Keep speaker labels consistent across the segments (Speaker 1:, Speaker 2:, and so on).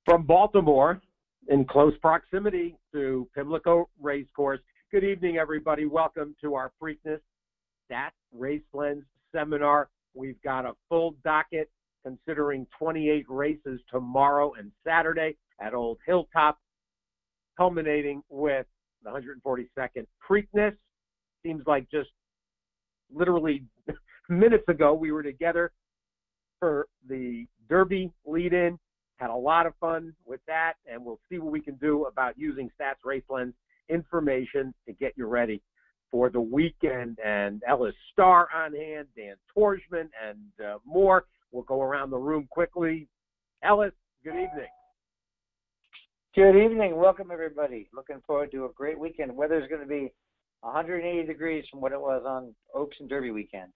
Speaker 1: From Baltimore, in close proximity to Pimlico Racecourse. Good evening, everybody. Welcome to our Preakness Stats Race Lens seminar. We've got a full docket considering 28 races tomorrow and Saturday at Old Hilltop, culminating with the 142nd Preakness. Seems like just literally minutes ago we were together for the Derby lead-in. Had a lot of fun with that, and we'll see what we can do about using Stats Race Lens information to get you ready for the weekend. And Ellis Starr on hand, Dan Tordjman, and more. We'll go around the room quickly. Ellis, good evening.
Speaker 2: Good evening. Welcome, everybody. Looking forward to a great weekend. Weather's going to be 180 degrees from what it was on Oaks and Derby weekend.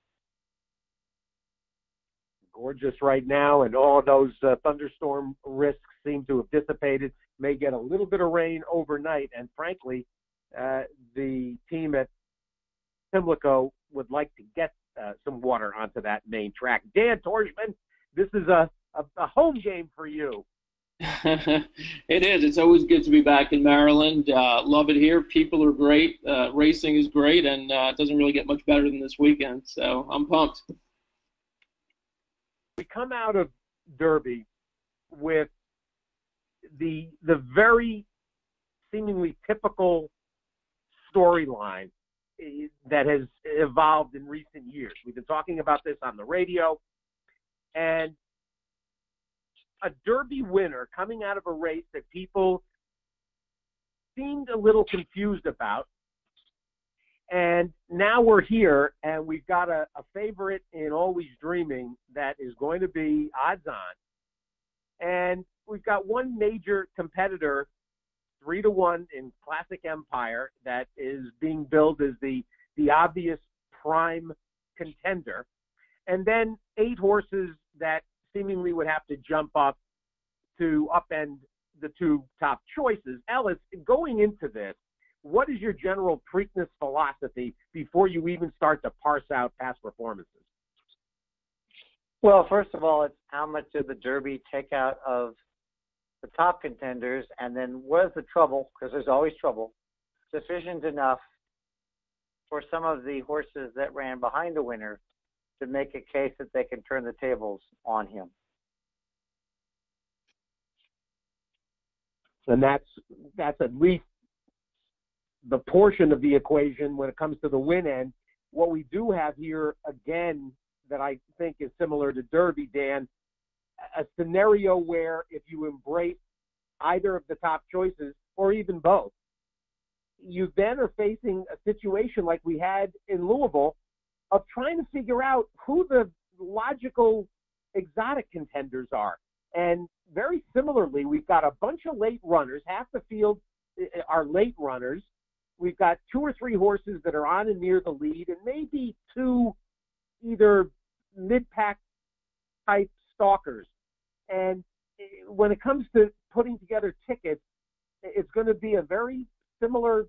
Speaker 1: Gorgeous right now, and all those thunderstorm risks seem to have dissipated. May get a little bit of rain overnight, and frankly, the team at Pimlico would like to get some water onto that main track. Dan Tordjman, this is a home game for you.
Speaker 3: It is. It's always good to be back in Maryland. Love it here. People are great. Racing is great, and it doesn't really get much better than this weekend, so I'm pumped.
Speaker 1: We come out of Derby with the very seemingly typical storyline that has evolved in recent years. We've been talking about this on the radio, and a Derby winner coming out of a race that people seemed a little confused about. And now we're here, and we've got a favorite in Always Dreaming that is going to be odds on. And we've got one major competitor, 3-1 in Classic Empire, that is being billed as the obvious prime contender. And then 8 horses that seemingly would have to jump up to upend the 2 top choices. Ellis, going into this, what is your general Preakness philosophy before you even start to parse out past performances?
Speaker 2: Well, first of all, it's how much did the Derby take out of the top contenders, and then what is the trouble, because there's always trouble, sufficient enough for some of the horses that ran behind the winner to make a case that they can turn the tables on him.
Speaker 1: And that's at least the portion of the equation when it comes to the win end. What we do have here, again, that I think is similar to Derby, Dan, a scenario where if you embrace either of the top choices or even both, you then are facing a situation like we had in Louisville of trying to figure out who the logical exotic contenders are. And very similarly, we've got a bunch of late runners. Half the field are late runners. We've got 2 or 3 horses that are on and near the lead, and maybe 2 either mid-pack type stalkers. And when it comes to putting together tickets, it's going to be a very similar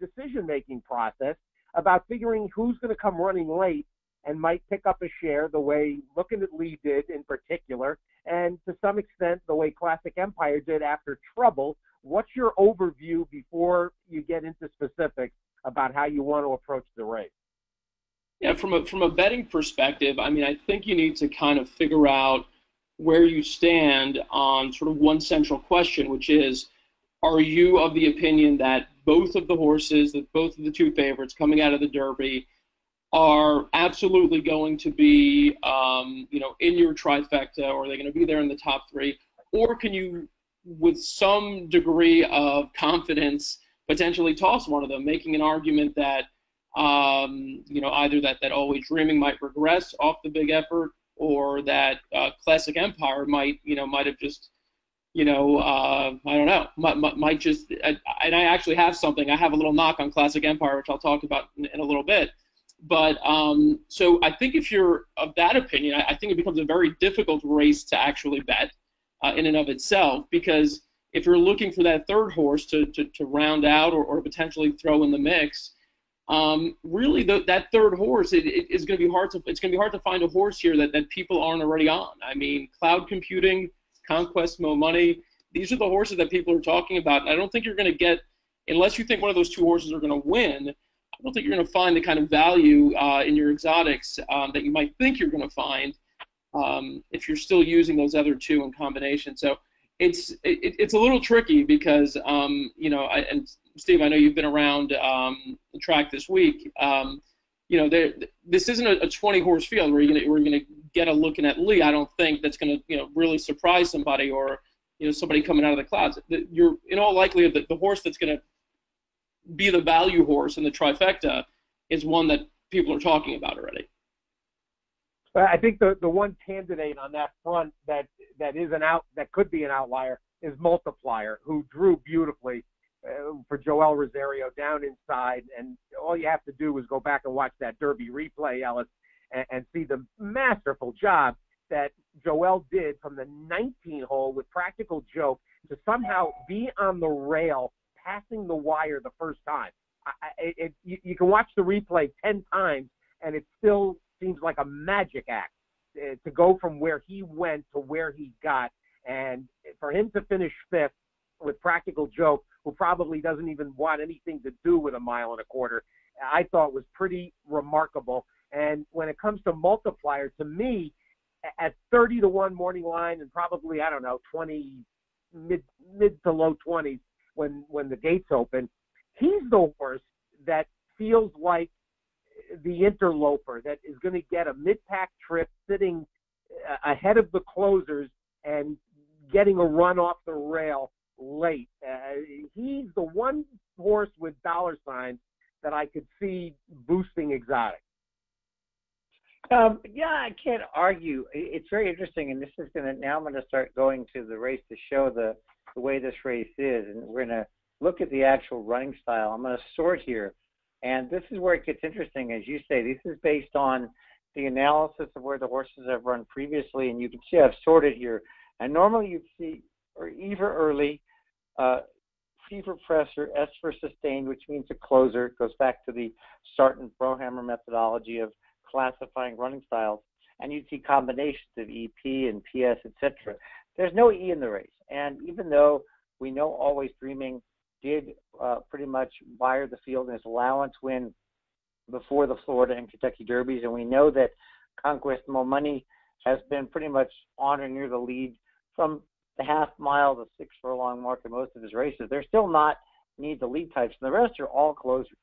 Speaker 1: decision-making process about figuring who's going to come running late and might pick up a share the way Looking at Lee did in particular, and to some extent the way Classic Empire did after Trouble. What's your overview before you get into specifics about how you want to approach the race?
Speaker 3: Yeah, from a betting perspective, I mean, I think you need to kind of figure out where you stand on sort of one central question, which is, are you of the opinion that both of the horses, that both of the 2 favorites coming out of the Derby are absolutely going to be, in your trifecta, or are they going to be there in the top 3? Or can you, with some degree of confidence, potentially toss one of them, making an argument that, either that Always Dreaming might regress off the big effort, or that Classic Empire might have just, I don't know, might just, and I actually have something. I have a little knock on Classic Empire, which I'll talk about in a little bit. But so I think if you're of that opinion, I think it becomes a very difficult race to actually bet in and of itself, because if you're looking for that third horse to round out or potentially throw in the mix, really that third horse it's going to be hard to find a horse here that people aren't already on. I mean, Cloud Computing, Conquest Mo Money, these are the horses that people are talking about. And I don't think you're going to get, unless you think one of those two horses are going to win, I don't think you're going to find the kind of value in your exotics that you might think you're going to find if you're still using those other two in combination. So it's a little tricky because, and Steve, I know you've been around the track this week. This isn't a 20-horse field where we're going to get a look at Lee. I don't think that's going to really surprise somebody or somebody coming out of the clouds. You're in all likelihood the horse that's going to be the value horse in the trifecta is one that people are talking about already.
Speaker 1: I think the one candidate on that front that could be an outlier is Multiplier, who drew beautifully for Joel Rosario down inside, and all you have to do is go back and watch that Derby replay, Ellis, and see the masterful job that Joel did from the 19 hole with Practical Joke to somehow be on the rail passing the wire the first time. You can watch the replay 10 times, and it still seems like a magic act to go from where he went to where he got. And for him to finish fifth with Practical Joke, who probably doesn't even want anything to do with a mile and a quarter, I thought was pretty remarkable. And when it comes to Multiplier, to me, at 30-1 morning line and probably, 20, mid to low 20s when the gates open, he's the horse that feels like the interloper that is going to get a mid-pack trip sitting ahead of the closers and getting a run off the rail late. He's the one horse with dollar signs that I could see boosting exotic.
Speaker 2: I can't argue. It's very interesting, and this is now I'm going to start going to the race to show the way this race is, and we're going to look at the actual running style. I'm going to sort here, and this is where it gets interesting. As you say, this is based on the analysis of where the horses have run previously, and you can see I've sorted here. And normally you'd see E for early, C for presser, S for sustained, which means a closer. It goes back to the Start and Brohammer methodology of classifying running styles, and you'd see combinations of EP and PS, etc. There's no E in the race, and even though we know Always Dreaming did pretty much wire the field in his allowance win before the Florida and Kentucky Derbies, and we know that Conquest Mo Money has been pretty much on or near the lead from the half mile to 6 furlong mark in most of his races. They're still not need the lead types, and the rest are all closers.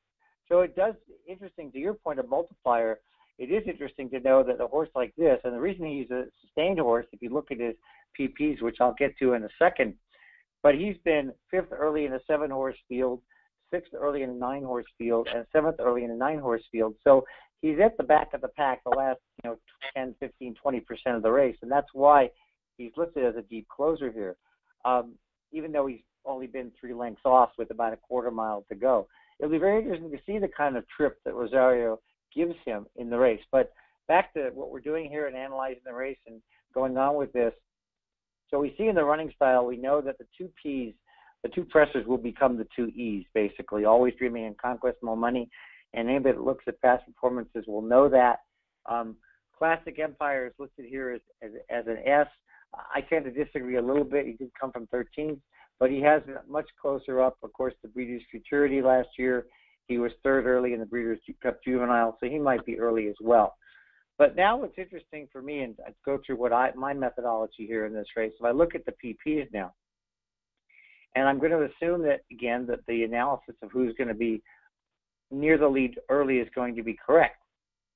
Speaker 2: So it does, interesting to your point of Multiplier, it is interesting to know that a horse like this, and the reason he's a sustained horse, if you look at his PPs, which I'll get to in a second, but he's been 5th early in a 7-horse field, 6th early in a 9-horse field, and 7th early in a 9-horse field. So he's at the back of the pack the last 10, 15, 20% of the race, and that's why he's listed as a deep closer here, even though he's only been 3 lengths off with about a quarter mile to go. It'll be very interesting to see the kind of trip that Rosario gives him in the race. But back to what we're doing here and analyzing the race and going on with this. So we see in the running style, we know that the 2 Ps, the 2 pressers will become the 2 Es, basically, Always Dreaming and Conquest Mo Money. And anybody that looks at past performances will know that. Classic Empire is listed here as an S. I tend to disagree a little bit. He did come from 13th, but he has much closer up, of course, the Breeders' Futurity last year. He was 3rd early in the Breeders' Cup Juvenile, so he might be early as well. But now what's interesting for me, and I go through my methodology here in this race, if I look at the PPs now, and I'm going to assume that, again, that the analysis of who's going to be near the lead early is going to be correct.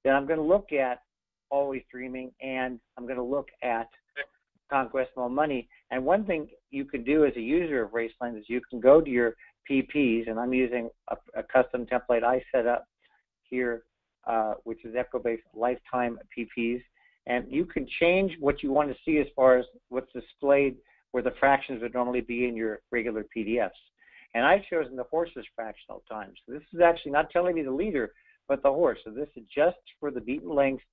Speaker 2: Then I'm going to look at Always Dreaming, and I'm going to look at Conquest Mo Money. And one thing you can do as a user of Raceland is you can go to your PPs, and I'm using a custom template I set up here, which is Equibase Lifetime PPs, and you can change what you want to see as far as what's displayed where the fractions would normally be in your regular PDFs. And I've chosen the horse's fractional time. So this is actually not telling me the leader, but the horse. So this adjusts for the beaten length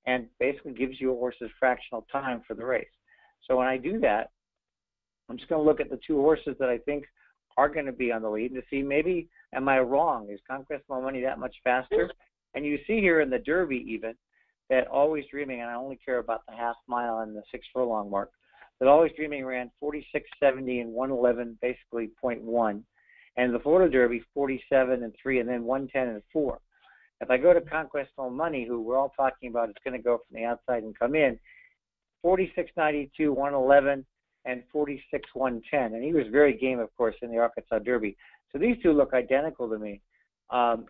Speaker 2: and basically gives you a horse's fractional time for the race. So when I do that, I'm just going to look at the 2 horses that I think are going to be on the lead and to see maybe, am I wrong? Is Conquest Mo Money that much faster? And you see here in the Derby even that Always Dreaming, and I only care about the half mile and the 6 furlong mark, that Always Dreaming ran 46.70 and 111, basically 0.1. And the Florida Derby, 47 and 3, and then 110 and 4. If I go to Conquest Home Money, who we're all talking about, it's going to go from the outside and come in, 46.92, 111, and 46, 110. And he was very game, of course, in the Arkansas Derby. So these two look identical to me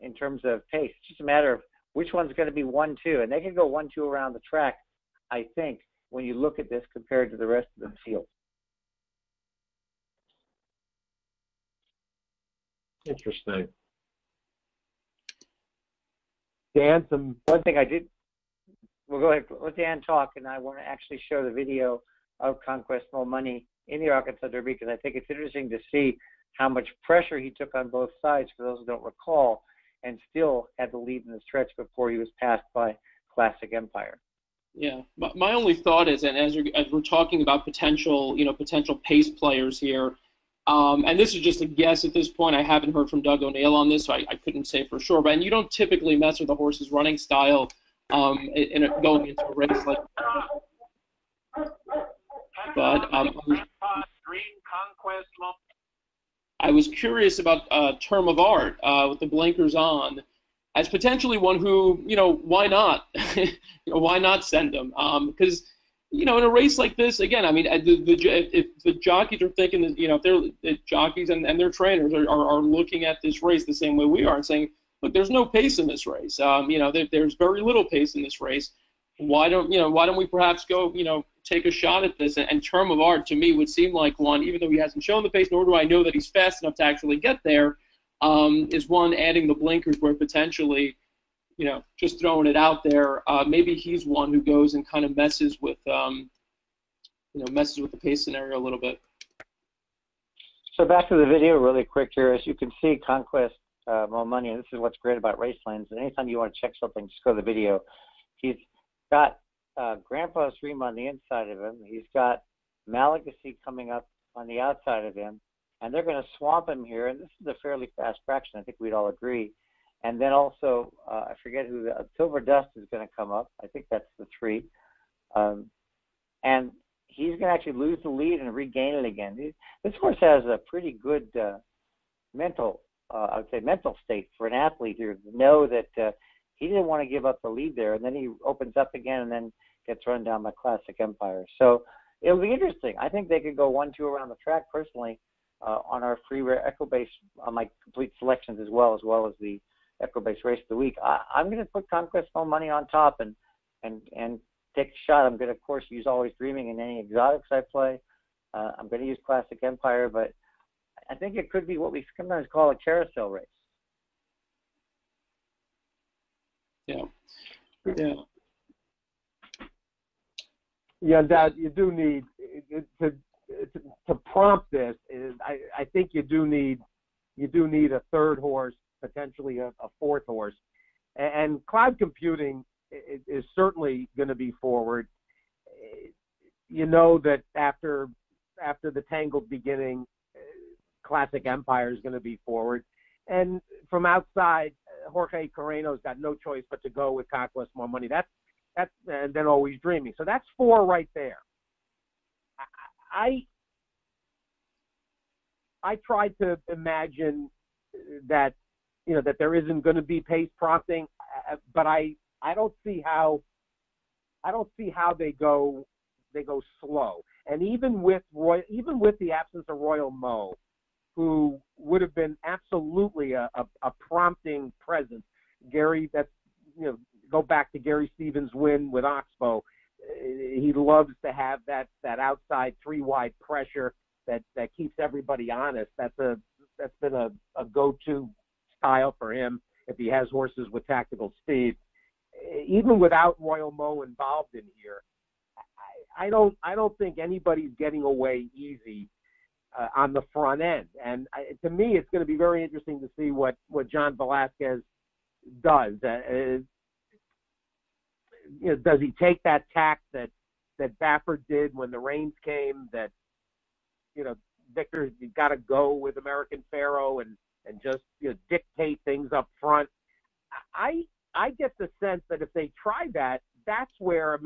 Speaker 2: in terms of pace. It's just a matter of which one's going to be 1-2. And they can go 1-2 around the track, I think, when you look at this compared to the rest of the field.
Speaker 1: Interesting. Dan,
Speaker 2: one thing I did. Well, go ahead. Let Dan talk, and I want to actually show the video of Conquest More Money in the Arkansas Derby because I think it's interesting to see how much pressure he took on both sides, for those who don't recall, and still had the lead in the stretch before he was passed by Classic Empire.
Speaker 3: Yeah, my only thought is, and as we're talking about potential pace players here, and this is just a guess at this point. I haven't heard from Doug O'Neill on this, so I couldn't say for sure. But you don't typically mess with a horse's running style going into a race like that. But I was curious about Term of Art with the blinkers on, as potentially one who, why not? Why not send him? Because, in a race like this, again, I mean, if the jockeys are thinking that, if the jockeys and their trainers are looking at this race the same way we are and saying, look, there's no pace in this race. There's very little pace in this race. Why don't we perhaps go, take a shot at this? And Term of Art, to me, would seem like one, even though he hasn't shown the pace, nor do I know that he's fast enough to actually get there, is one adding the blinkers where potentially, just throwing it out there, maybe he's one who goes and kind of messes with the pace scenario a little bit.
Speaker 2: So back to the video really quick here. As you can see, Conquest More Money, and this is what's great about Racelands, and anytime you want to check something, just go to the video. He's got Grandpa's Dream on the inside of him. He's got Maligacy coming up on the outside of him, and they're going to swamp him here. And this is a fairly fast fraction, I think we'd all agree. And then also, I forget who the Silver Dust is going to come up. I think that's the 3. And he's going to actually lose the lead and regain it again. This horse has a pretty good mental state for an athlete here to know that he didn't want to give up the lead there, and then he opens up again and then gets run down by Classic Empire. So it'll be interesting. I think they could go 1-2 around the track personally on our free Equibase, on my complete selections as well as the Equibase Race of the Week. I'm going to put Conquest More Money on top and take a shot. I'm going to, of course, use Always Dreaming in any exotics I play. I'm going to use Classic Empire, but I think it could be what we sometimes call a carousel race.
Speaker 1: Yeah, Dad, you do need to prompt this. I think you do need a third horse, potentially a fourth horse, and Cloud Computing is certainly going to be forward. That after the Tangled Beginning, Classic Empire is going to be forward, and from outside, Jorge Carreno's got no choice but to go with Conquest More Money. That's and then Always Dreaming. So that's 4 right there. I tried to imagine that that there isn't going to be pace prompting, but I don't see how they go slow. And even with the absence of Royal Mo, who would have been absolutely a prompting presence. Gary, go back to Gary Stevens' win with Oxbow. He loves to have that outside 3-wide pressure that keeps everybody honest. That's been a go-to style for him if he has horses with tactical speed. Even without Royal Mo involved in here, I don't think anybody's getting away easy on the front end. And to me, it's going to be very interesting to see what John Velasquez does. Does he take that tack that Baffert did when the reins came? That Victor, you got to go with American Pharaoh and just dictate things up front. I get the sense that if they try that, that's where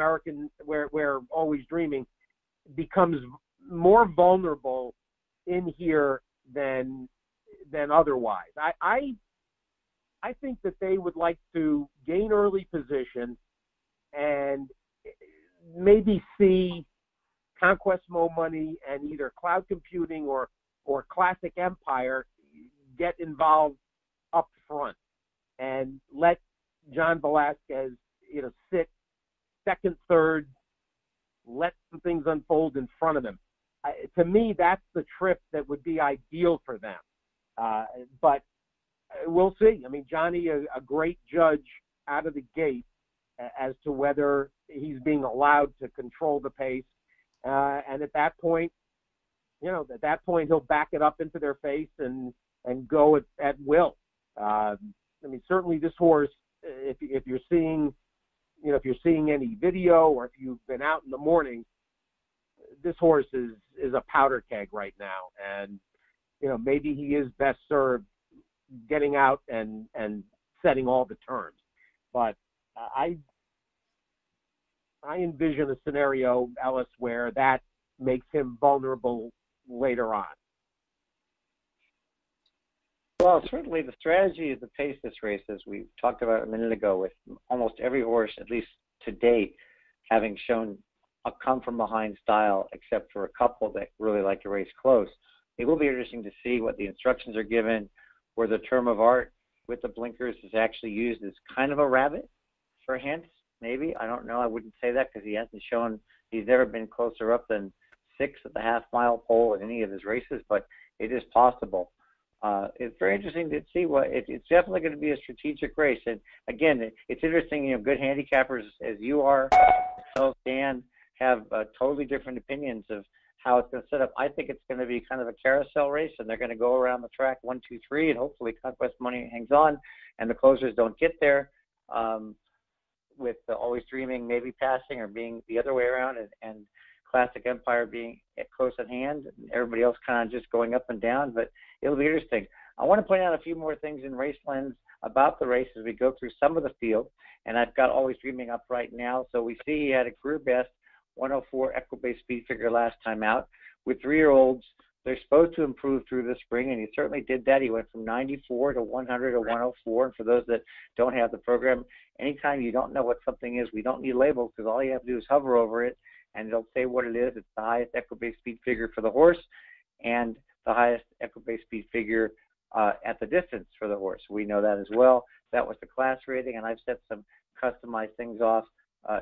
Speaker 1: Always Dreaming becomes more vulnerable in here than otherwise. I think that they would like to gain early position and maybe see Conquest Mo Money and either cloud computing or Classic Empire get involved up front and let John Velasquez, sit second, third, let some things unfold in front of him. To me, that's the trip that would be ideal for them. But we'll see. I mean, Johnny, a great judge out of the gate as to whether he's being allowed to control the pace. And at that point, he'll back it up into their face and go at will. I mean, certainly this horse, if you're seeing any video or if you've been out in the morning, this horse is a powder keg right now. And, maybe he is best served getting out and setting all the terms. But I envision a scenario, Ellis, where that makes him vulnerable later on.
Speaker 2: Well, certainly the strategy is to pace this race, as we talked about a minute ago, with almost every horse, at least to date, having shown a come-from-behind style, except for a couple that really like to race close. It will be interesting to see what the instructions are given, where the term of art with the blinkers is actually used as kind of a rabbit for hints, maybe. I don't know. I wouldn't say that because he hasn't shown, he's never been closer up than 6 at the half-mile pole in any of his races, but it is possible. It's very interesting to see it's definitely going to be a strategic race. And again, it's interesting, good handicappers as you are, Dan, have totally different opinions of how it's going to set up. I think it's going to be kind of a carousel race, and they're going to go around the track 1, 2, 3, and hopefully Conquest Money hangs on, and the closers don't get there, with Always Dreaming maybe passing or being the other way around, and Classic Empire being close at hand, and everybody else kind of just going up and down. But it'll be interesting. I want to point out a few more things in Race Lens about the race as we go through some of the field, and I've got Always Dreaming up right now. So we see he had a career best 104 Equibase speed figure last time out. With 3-year-olds, they're supposed to improve through the spring, and he certainly did that. He went from 94 to 100 to 104. And for those that don't have the program, anytime you don't know what something is, we don't need labels, because all you have to do is hover over it, and it'll say what it is. It's the highest Equibase speed figure for the horse and the highest Equibase speed figure at the distance for the horse. We know that as well. That was the class rating, and I've set some customized things off.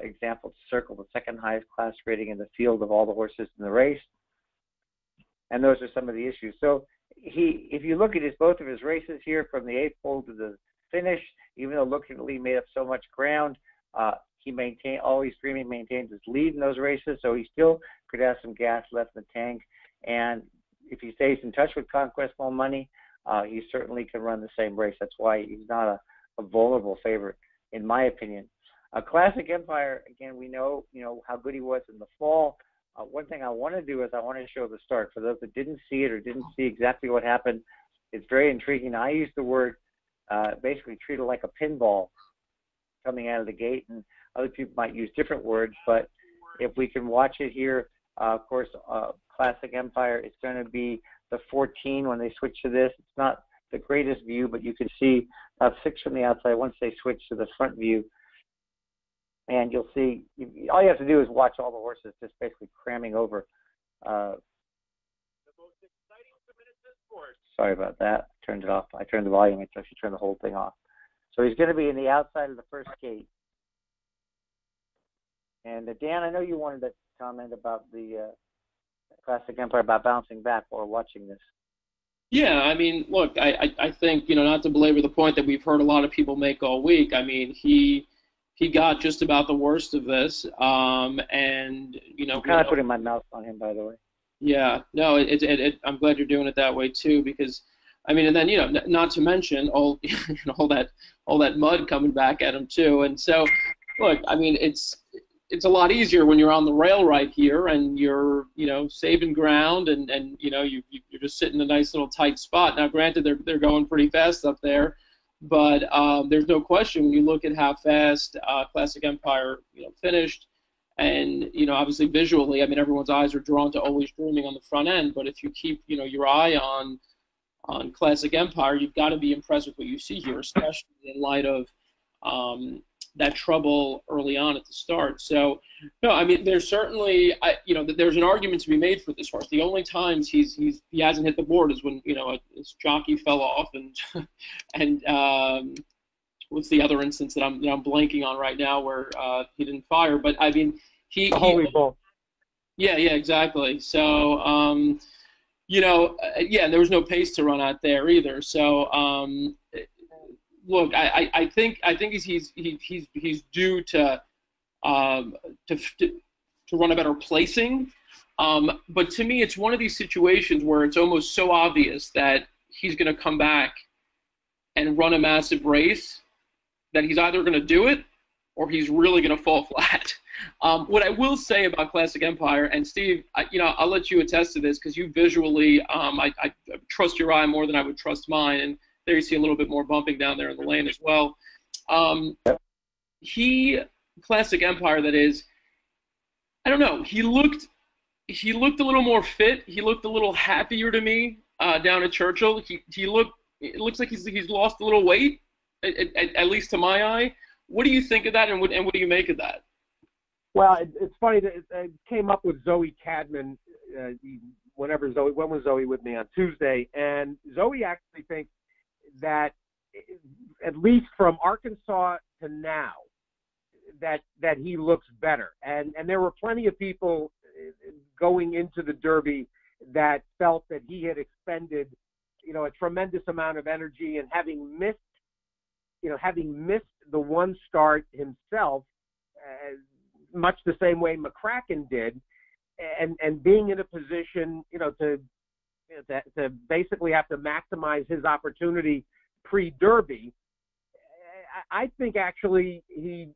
Speaker 2: Example, to circle the second highest class rating in the field of all the horses in the race. And those are some of the issues. So if you look at both of his races here from the 8th pole to the finish, even though Lookingly made up so much ground, he Always Dreaming maintains his lead in those races, so he still could have some gas left in the tank. And if he stays in touch with Conquest Mo Money, he certainly can run the same race. That's why he's not a vulnerable favorite, in my opinion. Classic Empire, again, we know how good he was in the fall. One thing I want to do is I want to show the start. For those that didn't see it or didn't see exactly what happened, it's very intriguing. I use the word basically treat it like a pinball coming out of the gate, and other people might use different words, but if we can watch it here, of course, Classic Empire, it's going to be the 14 when they switch to this. It's not the greatest view, but you can see 6 from the outside once they switch to the front view. And you'll see, all you have to do is watch all the horses just basically cramming over. The most exciting minutes in sports. Sorry about that. I turned it off. I turned the volume. I should turn the whole thing off. So he's going to be in the outside of the first gate. And Dan, I know you wanted to comment about the Classic Empire, about bouncing back while watching this.
Speaker 3: Yeah, I mean, look, I think, not to belabor the point that we've heard a lot of people make all week, I mean, he got just about the worst of this, and I'm
Speaker 2: kind of putting my mouth on him, by the way.
Speaker 3: Yeah, no, I'm glad you're doing it that way too, because I mean, and then not to mention all all that mud coming back at him too, and so look, I mean, it's a lot easier when you're on the rail right here and you're saving ground and you're just sitting in a nice little tight spot. Now, granted, they're going pretty fast up there. But there's no question when you look at how fast Classic Empire finished, And, you know, obviously visually, I mean, everyone's eyes are drawn to Always Dreaming on the front end, but if you keep, you know, your eye on Classic Empire, you've got to be impressed with what you see here, especially in light of that trouble early on at the start. So, no, I mean, there's certainly, you know, there's an argument to be made for this horse. The only times he hasn't hit the board is when, you know, his jockey fell off, and what's the other instance that I'm blanking on right now where he didn't fire? But I mean,
Speaker 1: Holy Bull.
Speaker 3: Yeah, exactly. So, you know, yeah, there was no pace to run out there either. So, look, I think he's due to run a better placing. But to me, it's one of these situations where it's almost so obvious that he's going to come back and run a massive race that he's either going to do it or he's really going to fall flat. What I will say about Classic Empire, and Steve, you know, I'll let you attest to this because you visually, I trust your eye more than I would trust mine, and there you see a little bit more bumping down there in the lane as well. Classic Empire, that is, I don't know, he looked a little more fit. He looked a little happier to me down at Churchill. It looks like he's lost a little weight, at least to my eye. What do you think of that, and what do you make of that?
Speaker 1: Well, it's funny that it came up with Zoe Cadman when was Zoe with me on Tuesday, and Zoe actually thinks that at least from Arkansas to now, that he looks better, and there were plenty of people going into the Derby that felt that he had expended, you know, a tremendous amount of energy, and having missed the one start himself, much the same way McCracken did, and being in a position, you know, to basically have to maximize his opportunity pre-Derby. I think actually he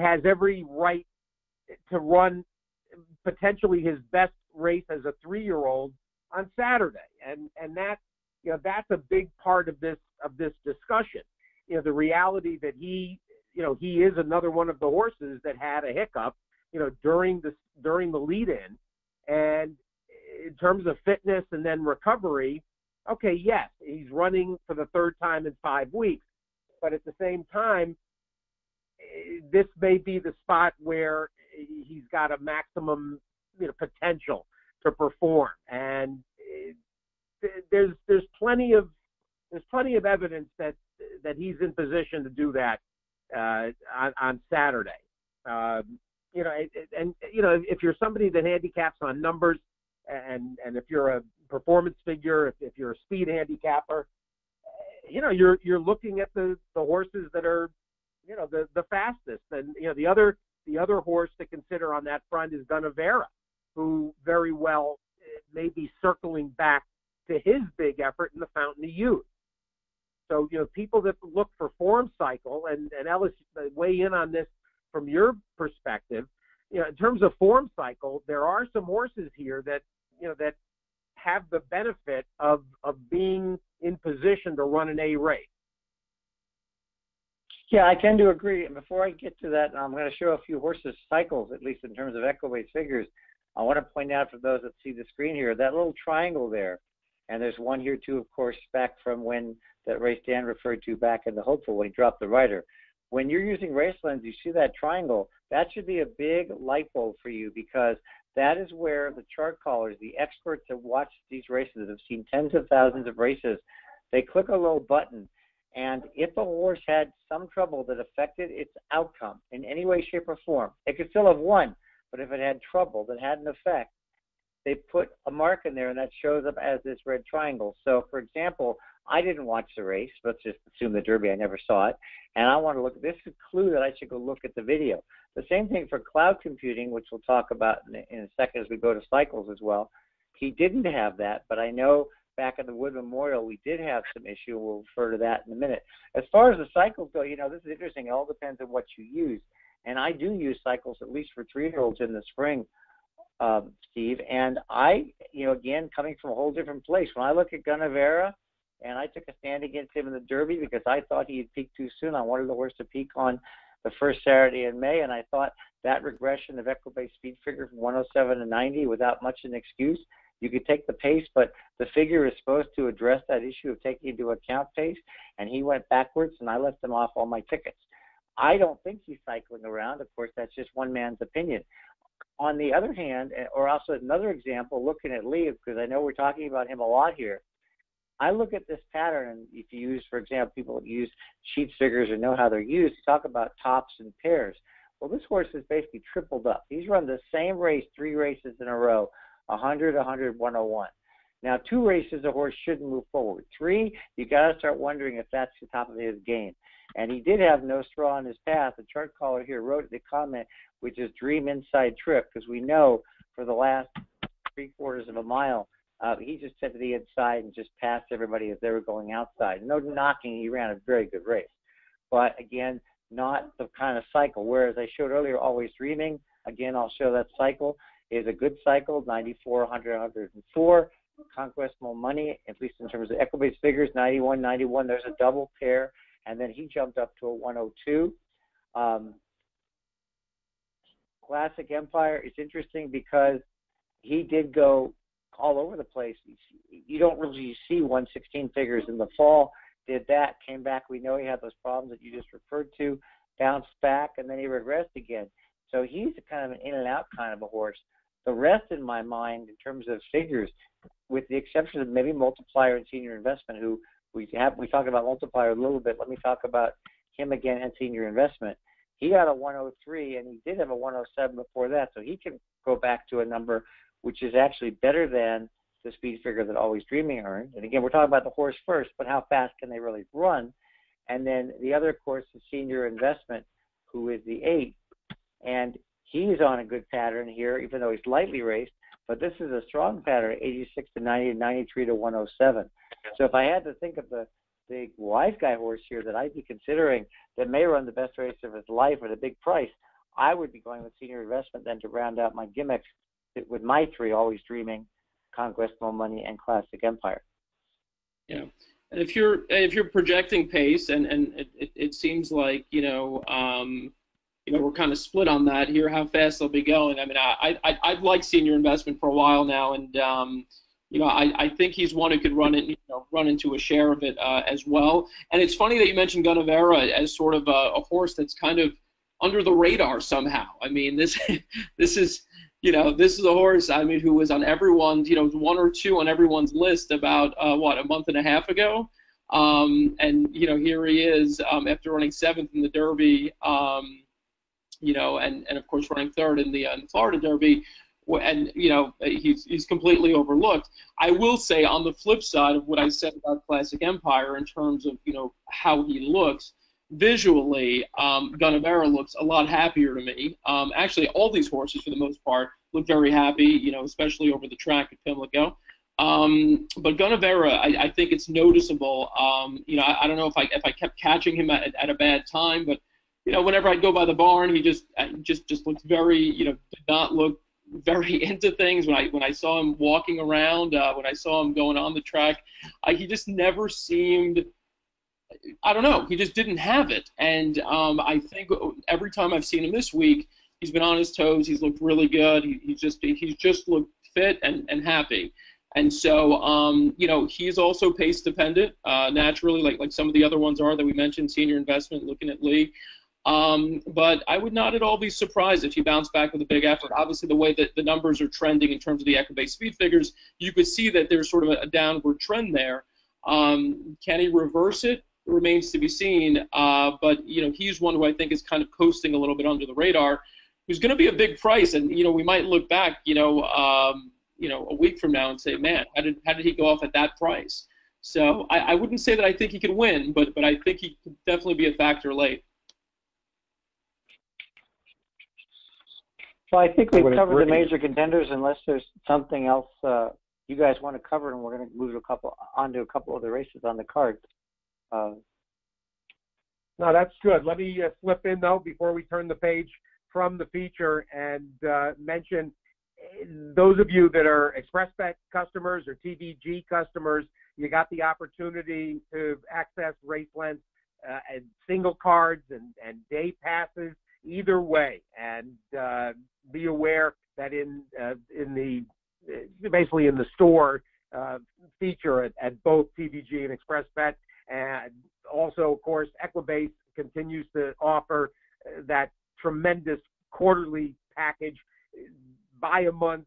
Speaker 1: has every right to run potentially his best race as a 3-year-old on Saturday, and that, you know, that's a big part of this discussion. You know, the reality that he is another one of the horses that had a hiccup, you know, during the lead-in, and in terms of fitness and then recovery, okay, yes, he's running for the third time in 5 weeks, but at the same time, this may be the spot where he's got a maximum, you know, potential to perform, and there's plenty of evidence that he's in position to do that on Saturday. You know, and you know, if you're somebody that handicaps on numbers, and if you're a performance figure, if you're a speed handicapper, you know, you're looking at the horses that are, you know, the fastest. And you know, the other horse to consider on that front is Gunnevera, who very well may be circling back to his big effort in the Fountain of Youth. So, you know, people that look for form cycle, and Ellis, weigh in on this from your perspective, you know, in terms of form cycle, there are some horses here that, you know, that have the benefit of being in position to run an A race.
Speaker 2: Yeah, I tend to agree. And before I get to that, I'm going to show a few horses' cycles, at least in terms of Equibase figures. I want to point out for those that see the screen here, that little triangle there. And there's one here, too, of course, back from when that race Dan referred to back in the Hopeful when he dropped the rider. When you're using Racelands, you see that triangle. That should be a big light bulb for you, because that is where the chart callers, the experts that watch these races, that have seen tens of thousands of races, they click a little button. And if a horse had some trouble that affected its outcome in any way, shape, or form, it could still have won. But if it had trouble that had an effect, they put a mark in there, and that shows up as this red triangle. So, for example, I didn't watch the race. Let's just assume the Derby. I never saw it. And I want to look. This is a clue that I should go look at the video. The same thing for cloud computing, which we'll talk about in a second as we go to cycles as well. He didn't have that, but I know back at the Wood Memorial we did have some issue. We'll refer to that in a minute. As far as the cycles go, you know, this is interesting. It all depends on what you use. And I do use cycles, at least for 3-year-olds in the spring, Steve. And I, you know, again, coming from a whole different place, when I look at Gunnevera, and I took a stand against him in the Derby because I thought he had peaked too soon. I wanted the horse to peak on the first Saturday in May, and I thought that regression of Equibase speed figure from 107 to 90 without much an excuse. You could take the pace, but the figure is supposed to address that issue of taking into account pace, and he went backwards, and I left him off all my tickets. I don't think he's cycling around. Of course, that's just one man's opinion. On the other hand, or also another example, looking at Lee, because I know we're talking about him a lot here, I look at this pattern, and if you use, for example, people that use sheets figures or know how they're used, you talk about tops and pairs. Well, this horse has basically tripled up. He's run the same race 3 races in a row, 100, 100, 101. Now, 2 races a horse shouldn't move forward. 3, you got to start wondering if that's the top of his game. And he did have no straw in his path. The chart caller here wrote the comment, which is dream inside trip, because we know for the last 3/4 of a mile, he just set to the inside and just passed everybody as they were going outside. No knocking, he ran a very good race. But again, not the kind of cycle. Whereas I showed earlier, always dreaming, again, I'll show that cycle is a good cycle, 94, 100, 104. Conquest More Money, at least in terms of Equibase figures, 91, 91. There's a double pair, and then he jumped up to a 102. Classic Empire is interesting because he did go all over the place. You don't really see 116 figures in the fall. Did that, came back. We know he had those problems that you just referred to, bounced back, and then he regressed again. So he's kind of an in and out kind of a horse. The rest, in my mind, in terms of figures, with the exception of maybe Multiplier and Senior Investment, who we talked about Multiplier a little bit. Let me talk about him again and Senior Investment. He got a 103, and he did have a 107 before that, so he can go back to a number which is actually better than the speed figure that Always Dreaming earned. And again, we're talking about the horse first, but how fast can they really run? And then the other, of course, is Senior Investment, who is the 8. And he's on a good pattern here, even though he's lightly raced. But this is a strong pattern, 86 to 90, 93 to 107. So if I had to think of the wise guy horse here that I'd be considering that may run the best race of his life at a big price, I would be going with Senior Investment then to round out my gimmicks with my 3, Always Dreaming, Conquest More Money, and Classic Empire.
Speaker 3: Yeah, and if you're projecting pace, and it seems like we're kind of split on that here, how fast they'll be going. I mean, I'd like Senior Investment for a while now, and I think he's one who could run into a share of it as well. And it's funny that you mentioned Gunnevera as sort of a horse that's kind of under the radar somehow. I mean, this is a horse, I mean, who was on everyone's, 1 or 2 on everyone's list about, a month and a half ago. And here he is after running 7th in the Derby, and of course running 3rd in the Florida Derby, and he's completely overlooked. I will say, on the flip side of what I said about Classic Empire in terms of how he looks visually, Gunnevera looks a lot happier to me. Actually, all these horses for the most part look very happy, especially over the track at Pimlico. But Gunnevera, I think it's noticeable. I don't know if I kept catching him at a bad time, but whenever I'd go by the barn, he just looked very, did not look very into things. When I saw him walking around, when I saw him going on the track, he just never seemed, I don't know, he just didn't have it. And I think every time I've seen him this week, he's been on his toes. He's looked really good. He's just looked fit and happy. And so, he's also pace dependent, naturally, like some of the other ones are that we mentioned, Senior Investment, looking at Lee. But I would not at all be surprised if he bounced back with a big effort. Obviously, the way that the numbers are trending in terms of the Equibase speed figures, you could see that there's sort of a downward trend there. Can he reverse it? It remains to be seen. But he's one who I think is kind of coasting a little bit under the radar, who's going to be a big price. And we might look back, a week from now and say, man, how did he go off at that price? So I wouldn't say that I think he could win, but I think he could definitely be a factor late.
Speaker 2: So I think we've covered the major contenders, unless there's something else you guys want to cover, and we're going to move onto a couple of the races on the card.
Speaker 1: No, that's good. Let me slip in, though, before we turn the page from the feature, and mention those of you that are ExpressBet customers or TVG customers, you got the opportunity to access RaceLens and single cards and day passes, either way. And be aware that basically in the store feature at both TVG and ExpressBet. And also, of course, Equibase continues to offer that tremendous quarterly package. Buy a month,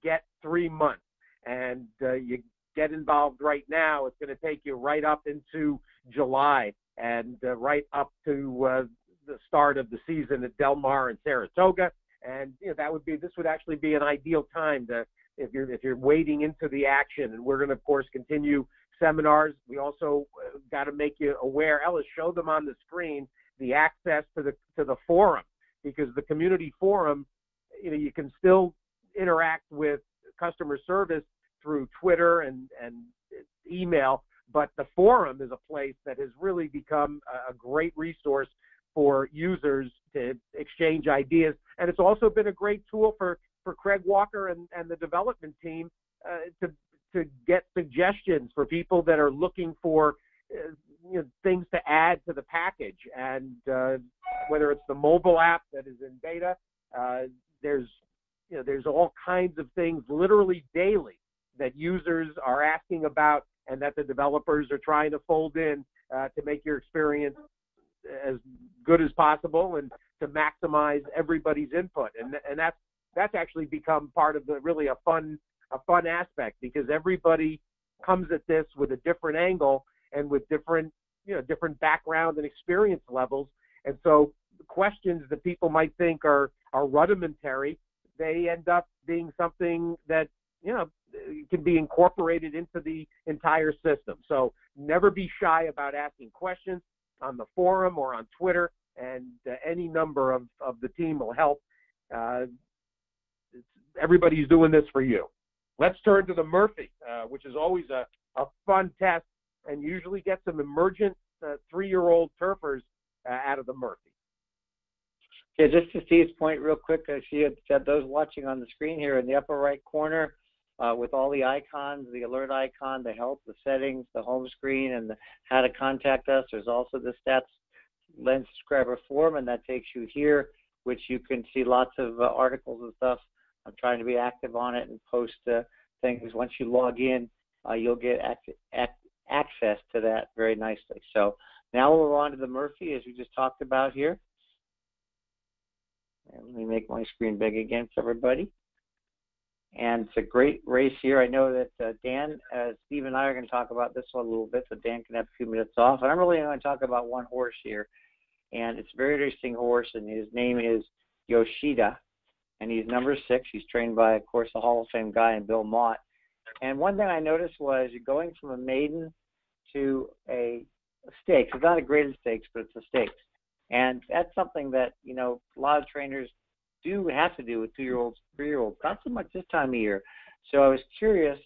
Speaker 1: get 3 months. And you get involved right now. It's going to take you right up into July and right up to the start of the season at Del Mar and Saratoga. And this would actually be an ideal time to, if you're wading into the action. And we're going to, of course, continue seminars. We also got to make you aware. Ellis, show them on the screen the access to the forum, because the community forum, you can still interact with customer service through Twitter and email, but the forum is a place that has really become a great resource for users to exchange ideas. And it's also been a great tool for Craig Walker and the development team to get suggestions for people that are looking for things to add to the package. And whether it's the mobile app that is in beta, there's all kinds of things literally daily that users are asking about and that the developers are trying to fold in to make your experience as good as possible and to maximize everybody's input. And that's actually become part of a fun aspect, because everybody comes at this with a different angle and with different background and experience levels. And so the questions that people might think are rudimentary, they end up being something that can be incorporated into the entire system. So never be shy about asking questions on the forum or on Twitter, and any number of the team will help. Everybody's doing this for you. Let's turn to the Murphy, which is always a fun test and usually gets some emergent 3-year-old turfers out of the Murphy.
Speaker 2: Yeah, just to Steve's point real quick, I see that those watching on the screen here in the upper right corner, with all the icons, the alert icon, the help, the settings, the home screen, and how to contact us. There's also the Stats Lens subscriber forum, and that takes you here, which you can see lots of articles and stuff. I'm trying to be active on it and post things. Once you log in, you'll get access to that very nicely. So now we'll move on to the Murphy, as we just talked about here. And let me make my screen big again for everybody. And it's a great race here. I know that Dan, Steve and I are going to talk about this one a little bit, so Dan can have a few minutes off. And I'm really going to talk about one horse here. And it's a very interesting horse, and his name is Yoshida. And he's number 6. He's trained by, of course, a Hall of Fame guy in Bill Mott. And one thing I noticed was you're going from a maiden to a stakes. It's not a graded stakes, but it's a stakes. And that's something that, a lot of trainers do have to do with 2-year-olds, 3-year-olds, not so much this time of year. So I was curious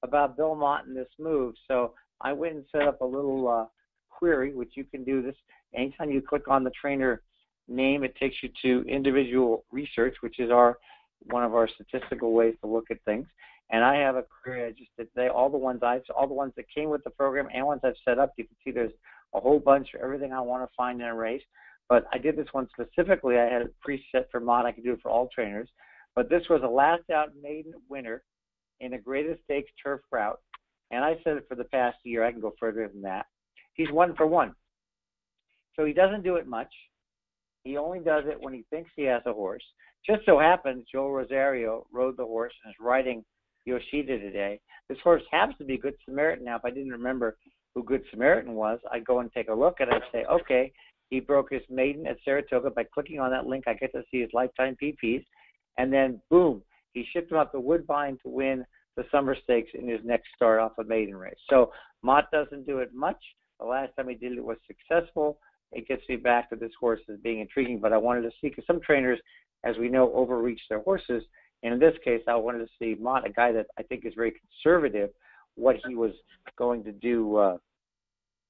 Speaker 2: about Bill Mott and this move. So I went and set up a little query, which you can do this. Anytime you click on the trainer name, it takes you to individual research, which is one of our statistical ways to look at things. And I have a query I just did today, all the ones that came with the program and ones I've set up. You can see there's a whole bunch of everything I want to find in a race. But I did this one specifically. I had it preset for Mott. I could do it for all trainers. But this was a last-out maiden winner in a graded stakes turf route. And I said it for the past year. I can go further than that. He's 1 for 1. So he doesn't do it much. He only does it when he thinks he has a horse. Just so happens Joe Rosario rode the horse and is riding Yoshida today. This horse happens to be Good Samaritan. Now, if I didn't remember who Good Samaritan was, I'd go and take a look and I'd say, okay, he broke his maiden at Saratoga. By clicking on that link, I get to see his lifetime PPs. And then, boom, he shipped him up to Woodbine to win the Summer Stakes in his next start off a maiden race. So Mott doesn't do it much. The last time he did it was successful. It gets me back to this horse as being intriguing. But I wanted to see, because some trainers, as we know, overreach their horses. And in this case, I wanted to see Mott, a guy that I think is very conservative, what he was going to do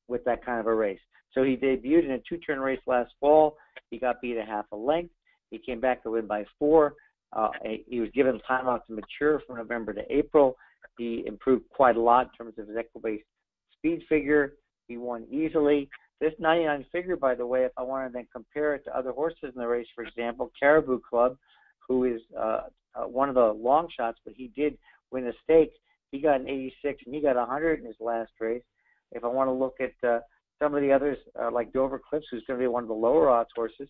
Speaker 2: with that kind of a race. So he debuted in a 2-turn race last fall. He got beat a half a length. He came back to win by 4. He was given time out to mature from November to April. He improved quite a lot in terms of his Equibase speed figure. He won easily. This 99 figure, by the way, if I want to then compare it to other horses in the race, for example, Caribou Club, who is one of the long shots, but he did win a stake. He got an 86 and he got 100 in his last race. If I want to look at some of the others, like Dover Cliffs, who's going to be one of the lower odds horses,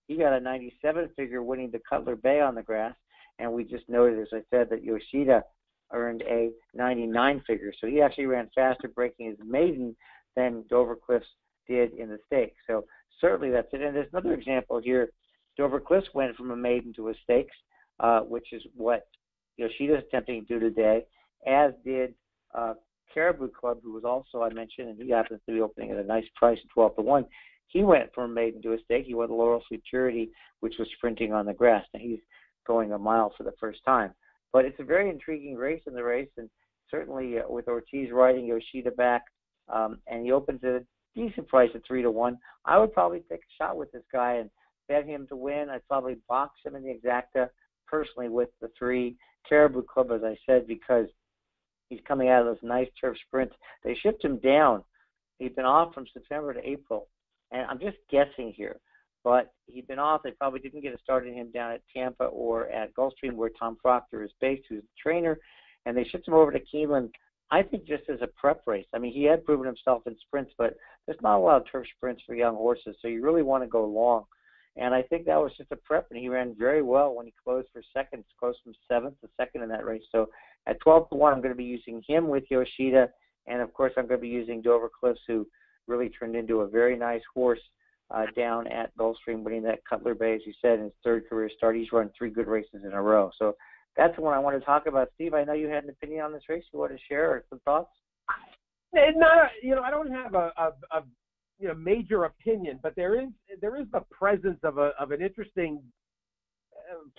Speaker 2: he got a 97 figure winning the Cutler Bay on the grass. And we just noted, as I said, that Yoshida earned a 99 figure. So he actually ran faster breaking his maiden than Dover Cliffs did in the stakes. So certainly that's it. And there's another example here. Dover Cliffs went from a maiden to a stakes, which is what Yoshida's attempting to do today, as did Caribou Club, who was also, I mentioned, and he happens to be opening at a nice price of 12-1. He went from a maiden to a stake. He won the Laurel Futurity, which was sprinting on the grass. Now he's going a mile for the first time. But it's a very intriguing race in the race, and certainly with Ortiz riding Yoshida back, and he opens at a decent price at 3-1. I would probably take a shot with this guy and bet him to win. I'd probably box him in the exacta personally with the 3 Caribou Club, as I said, because he's coming out of those nice turf sprints. They shipped him down. He'd been off from September to April, and I'm just guessing here, but he'd been off. They probably didn't get a start in him down at Tampa or at Gulfstream, where Tom Proctor is based, who's the trainer, and they shipped him over to Keeneland, I think, just as a prep race. I mean, he had proven himself in sprints, but there's not a lot of turf sprints for young horses, so you really want to go long. And I think that was just a prep, and he ran very well when he closed for second, close from 7th to 2nd in that race. So at 12-1, I'm going to be using him with Yoshida, and of course I'm going to be using Dover Cliffs, who really turned into a very nice horse down at Gulfstream, winning that Cutler Bay, as you said, in his 3rd career start. He's run 3 good races in a row. So that's the one I want to talk about. Steve, I know you had an opinion on this race. You want to share or some thoughts?
Speaker 1: Not, I don't have a major opinion, but there is the presence of an interesting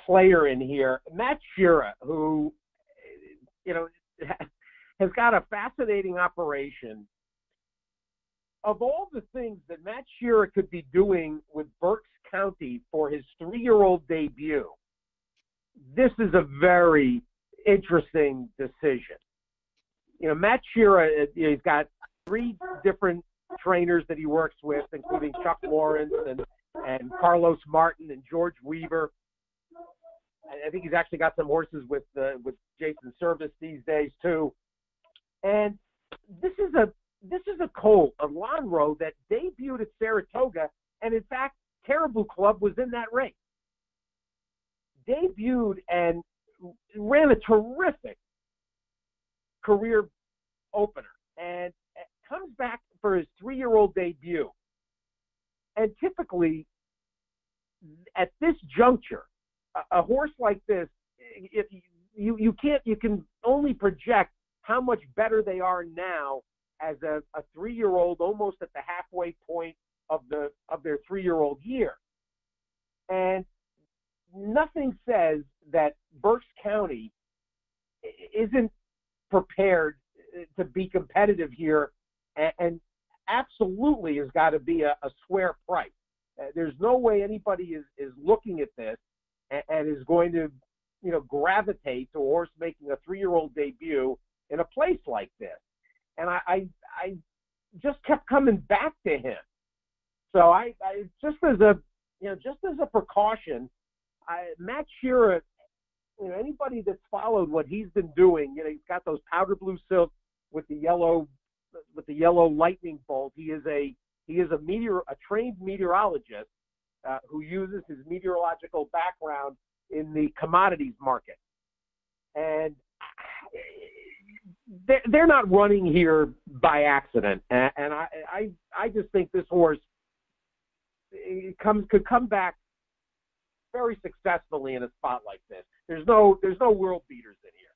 Speaker 1: player in here, Matt Serra, who has got a fascinating operation. Of all the things that Matt Serra could be doing with Berks County for his 3-year-old debut, this is a very interesting decision. Matt Serra, he's got 3 different trainers that he works with, including Chuck Lawrence and Carlos Martin and George Weaver. I think he's actually got some horses with Jason Service these days too. And this is a colt, a Lonhro, that debuted at Saratoga, and in fact, Caribou Club was in that race. Debuted and ran a terrific career opener, and comes back for his 3-year-old debut. And typically, at this juncture, a horse like this, you can only project how much better they are now as a 3-year-old, almost at the halfway point of their 3-year-old year. And nothing says that Berks County isn't prepared to be competitive here, and absolutely has got to be a square price. There's no way anybody is looking at this and is going to, gravitate to a horse making a 3-year-old debut in a place like this. And I just kept coming back to him. So I just as a precaution, Matt Serra, anybody that's followed what he's been doing, he's got those powder blue silk with the yellow lightning bolt. He is a trained meteorologist who uses his meteorological background in the commodities market. And they're not running here by accident. And I just think this horse could come back very successfully in a spot like this. There's no world beaters in here.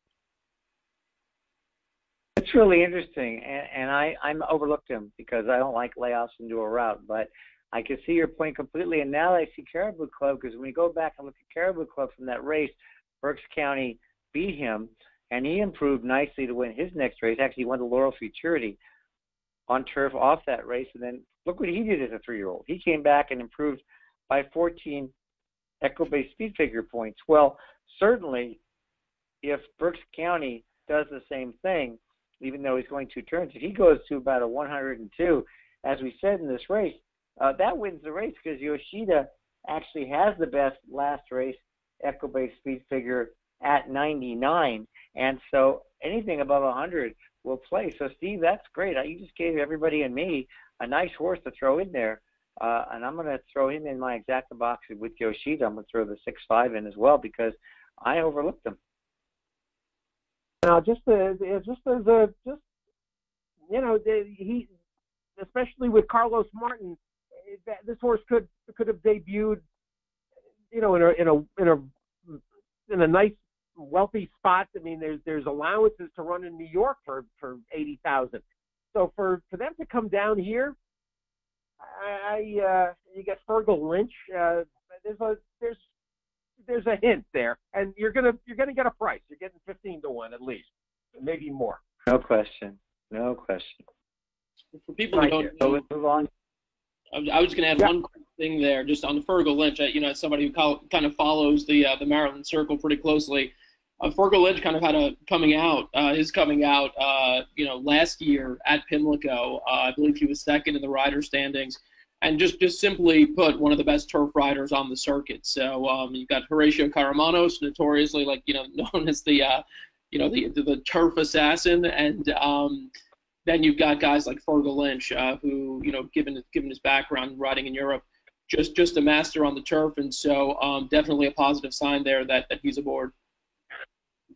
Speaker 2: It's really interesting, and I'm overlooked him because I don't like layoffs into a route, but I can see your point completely. And now I see Caribou Club, because when you go back and look at Caribou Club from that race, Berks County beat him, and he improved nicely to win his next race. Actually, he won the Laurel Futurity on turf off that race, and then look what he did as a 3-year-old. He came back and improved by 14 Equibase speed figure points. Well, certainly, if Berks County does the same thing, even though he's going 2 turns, if he goes to about a 102, as we said in this race, that wins the race because Yoshida actually has the best last race Equibase speed figure at 99, and so anything above 100 will play. So Steve, that's great. You just gave everybody and me a nice horse to throw in there, and I'm going to throw him in my exacta box with Yoshida. I'm going to throw the 6-5 in as well because I overlooked him.
Speaker 1: Now, he, especially with Carlos Martin, this horse could have debuted, in a nice, wealthy spot. I mean, there's allowances to run in New York for 80,000. So for them to come down here, you get Fergal Lynch. There's a hint there, and you're gonna get a price. You're getting 15 to 1 at least, maybe more.
Speaker 2: No question.
Speaker 3: For people who don't know,
Speaker 2: let's move on.
Speaker 3: I was going to add one quick thing there, just on the Fergal Lynch. As somebody who kind of follows the Maryland Circle pretty closely, Fergal Lynch kind of had his coming out, last year at Pimlico. I believe he was second in the rider standings, and just simply put, one of the best turf riders on the circuit. So you've got Horatio Caramanos, notoriously known as the turf assassin, and then you've got guys like Fergal Lynch, who, given his background riding in Europe, just a master on the turf, and so definitely a positive sign there that he's aboard.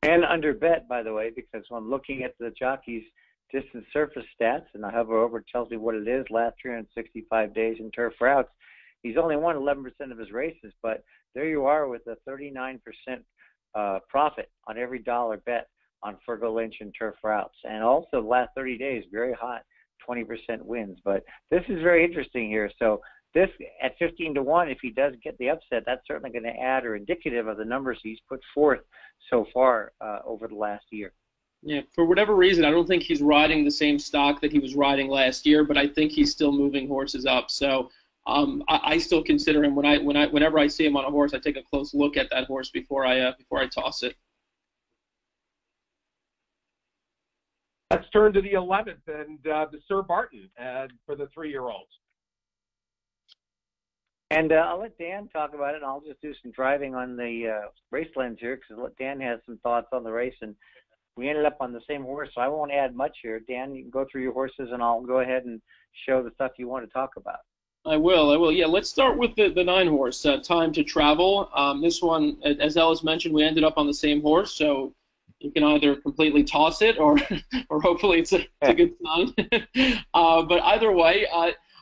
Speaker 2: And under bet, by the way, because when I'm looking at the jockey's distance surface stats, and I hover over, it tells me what it is, last 365 days in turf routes, he's only won 11% of his races, but there you are with a 39% profit on every dollar bet on Fergal Lynch and turf routes. And also the last 30 days, very hot, 20% wins. But this is very interesting here. So this at 15 to 1, if he does get the upset, that's certainly going to add or indicative of the numbers he's put forth so far over the last year.
Speaker 3: Yeah, for whatever reason, I don't think he's riding the same stock that he was riding last year, but I think he's still moving horses up. So I still consider him, whenever I see him on a horse, I take a close look at that horse before I toss it.
Speaker 1: Let's turn to the 11th and the Sir Barton for the 3-year-olds.
Speaker 2: And I'll let Dan talk about it, and I'll just do some driving on the race lens here because Dan has some thoughts on the race, and we ended up on the same horse, so I won't add much here. Dan, you can go through your horses, and I'll go ahead and show the stuff you want to talk about.
Speaker 3: I will. Yeah, let's start with the 9-horse, Time to Travel. This one, as Ellis mentioned, we ended up on the same horse, so you can either completely toss it or hopefully it's a good sign. But either way,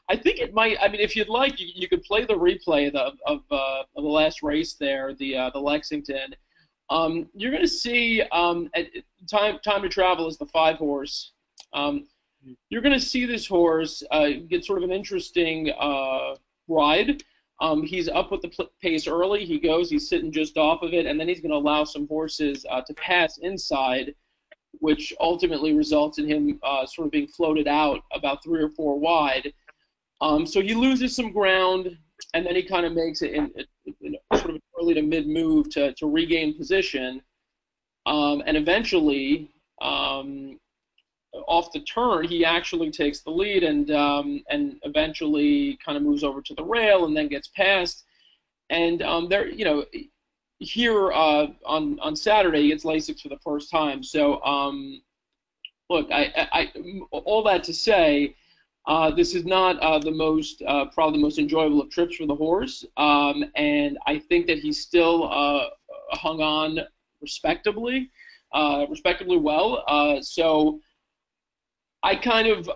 Speaker 3: I think it might. I mean, if you'd like, you could play the replay of the last race there, the Lexington. You're going to see Time to Travel is the 5-horse. You're going to see this horse get sort of an interesting ride. He's up with the pace early. He's sitting just off of it, and then he's going to allow some horses to pass inside, which ultimately results in him sort of being floated out about 3 or 4 wide. So he loses some ground, and then he kind of makes it in sort of an early to mid move to regain position, and eventually off the turn he actually takes the lead and eventually kind of moves over to the rail and then gets past. And here on Saturday he gets Lasix for the first time. So look, I all that to say, this is not probably the most enjoyable of trips for the horse, and I think that he's still hung on respectably well. So I kind of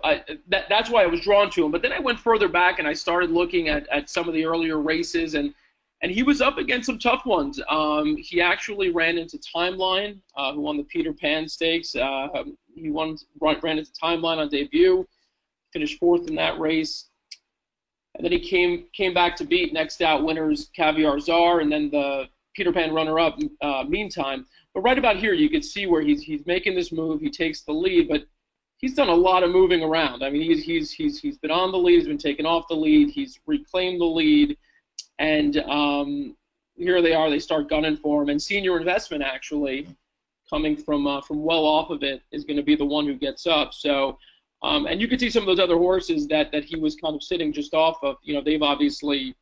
Speaker 3: that's why I was drawn to him. But then I went further back and I started looking at some of the earlier races, and he was up against some tough ones. He actually ran into Timeline, who won the Peter Pan Stakes. He ran into Timeline on debut, finished 4th in that race, and then he came back to beat next out winners Caviar Czar, and then the Peter Pan runner-up Meantime. But right about here, you can see where he's making this move. He takes the lead, but he's done a lot of moving around. I mean, he's been on the lead, he's been taken off the lead, he's reclaimed the lead, and here they are. They start gunning for him, and Senior Investment actually, coming from well off of it, is going to be the one who gets up. So And you could see some of those other horses that he was kind of sitting just off of. They've obviously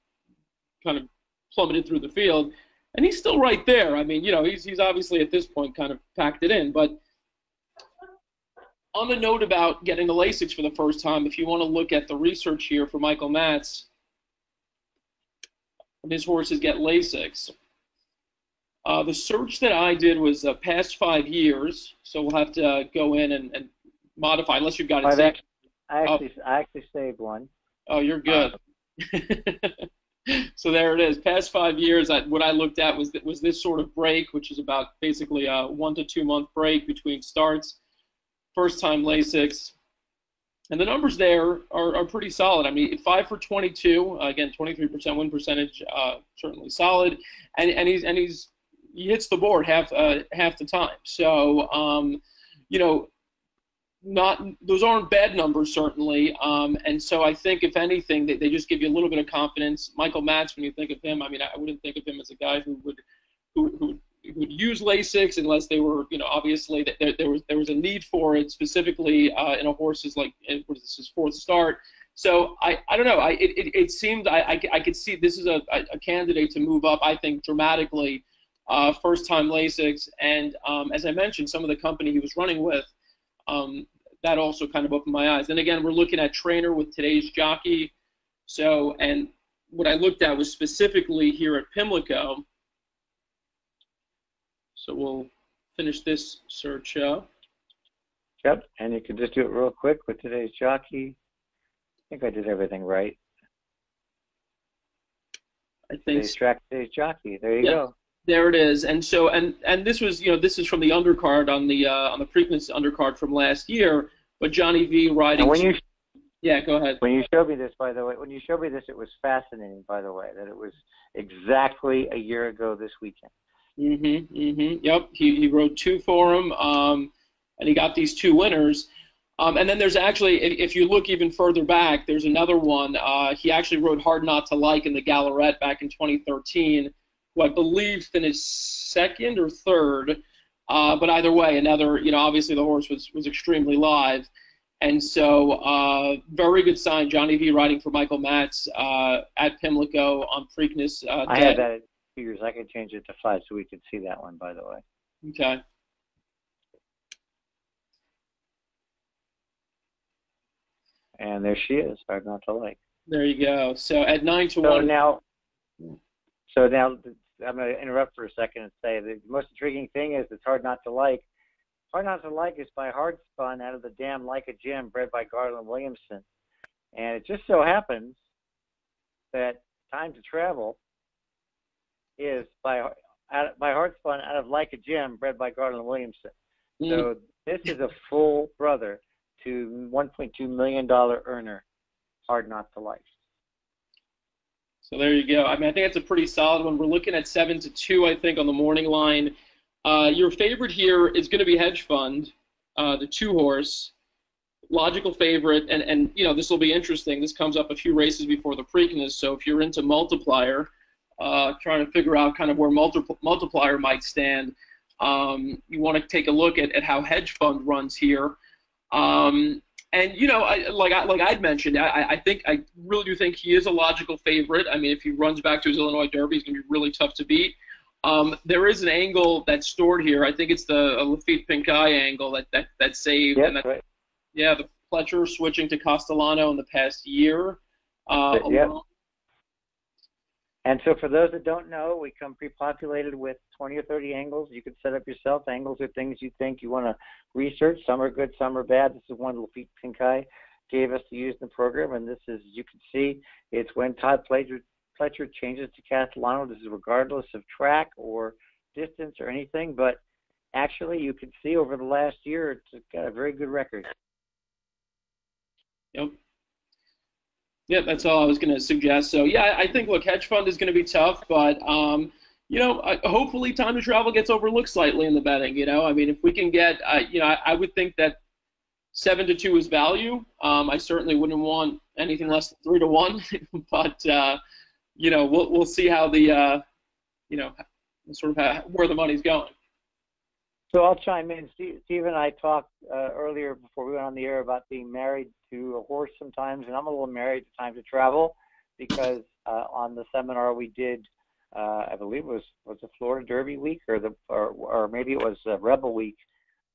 Speaker 3: kind of plummeted through the field, and he's still right there. I mean, he's obviously at this point kind of packed it in. But on the note about getting the Lasix for the first time, if you want to look at the research here for Michael Matz, his horses get Lasix. The search that I did was past 5 years, so we'll have to go in and modify, unless you've got it saved.
Speaker 2: I actually saved one.
Speaker 3: Oh, you're good. So there it is. Past 5 years, what I looked at was this sort of break, which is about basically a 1 to 2 month break between starts. First time Lasix. And the numbers there are pretty solid. I mean, 5 for 22, again, 23% win percentage, certainly solid. And he hits the board half the time. So, those aren't bad numbers, certainly. And so I think, if anything, they just give you a little bit of confidence. Michael Matz, when you think of him, I mean, I wouldn't think of him as a guy who would use Lasix unless they were, obviously there was a need for it, specifically in a horse's his fourth start. So I don't know. It seemed I could see this is a candidate to move up, I think, dramatically. First time Lasix, and as I mentioned, some of the company he was running with, that also kind of opened my eyes. And again, we're looking at trainer with today's jockey. So, and what I looked at was specifically here at Pimlico. So we'll finish this search up.
Speaker 2: Yep, and you can just do it real quick with today's jockey. I think I did everything right.
Speaker 3: I think
Speaker 2: today's jockey. There you go.
Speaker 3: There it is. And so, and this was, this is from the undercard on the Preakness undercard from last year. But Johnny V riding.
Speaker 2: And
Speaker 3: yeah, go ahead.
Speaker 2: When you showed me this, by the way, it was fascinating, by the way, that it was exactly a year ago this weekend.
Speaker 3: Yep. He rode 2 for him, and he got these 2 winners. And then there's actually, if you look even further back, there's another one. He actually rode Hard Not to Like in the Gallery back in 2013, who I believe finished 2nd or 3rd. But either way, another, obviously the horse was extremely live. And so, very good sign. Johnny V riding for Michael Matz at Pimlico on Preakness.
Speaker 2: I had that at 2 years. I could change it to 5 so we could see that one, by the way.
Speaker 3: Okay.
Speaker 2: And there she is, Hard Not to Like.
Speaker 3: There you go. So at 9 to 1.
Speaker 2: So now I'm going to interrupt for a second and say the most intriguing thing is it's Hard Not to Like. Hard Not to Like is by Hard Spun out of the dam Like a Gem, bred by Garland Williamson. And it just so happens that Time to Travel is by Hard Spun out of Like a Gem, bred by Garland Williamson. So this is a full brother to $1.2 million earner, Hard Not to Like.
Speaker 3: So there you go. I mean, I think that's a pretty solid one. We're looking at 7 to 2, I think, on the morning line. Your favorite here is going to be Hedge Fund, the 2-horse, logical favorite, and this will be interesting. This comes up a few races before the Preakness, so if you're into multiplier, trying to figure out kind of where multiplier might stand, you want to take a look at how Hedge Fund runs here. And like I'd mentioned, I really do think he is a logical favorite. I mean, if he runs back to his Illinois Derby, he's going to be really tough to beat. There is an angle that's stored here. I think it's the Lafitte Pink Eye angle that saved.
Speaker 2: Yes,
Speaker 3: and
Speaker 2: right.
Speaker 3: Yeah, the Fletcher switching to Castellano in the past year.
Speaker 2: And so for those that don't know, we come pre-populated with 20 or 30 angles. You can set up yourself. Angles are things you think you want to research. Some are good, some are bad. This is one Lafitte Pink Eye gave us to use in the program, and this is, you can see, it's when Todd Fletcher changes to Castellano. This is regardless of track or distance or anything, but actually you can see over the last year it's got a very good record.
Speaker 3: Yep. Yeah, that's all I was going to suggest. So, yeah, I think, look, Hedge Fund is going to be tough, but, hopefully Time to Travel gets overlooked slightly in the betting, I mean, if we can get, I would think that 7 to 2 is value. I certainly wouldn't want anything less than 3 to 1, but, we'll see how the, sort of where the money's going.
Speaker 2: So I'll chime in. Steve and I talked earlier before we went on the air about being married to a horse sometimes, and I'm a little married to Time to Travel because on the seminar we did, I believe it was the Florida Derby week or maybe it was Rebel week.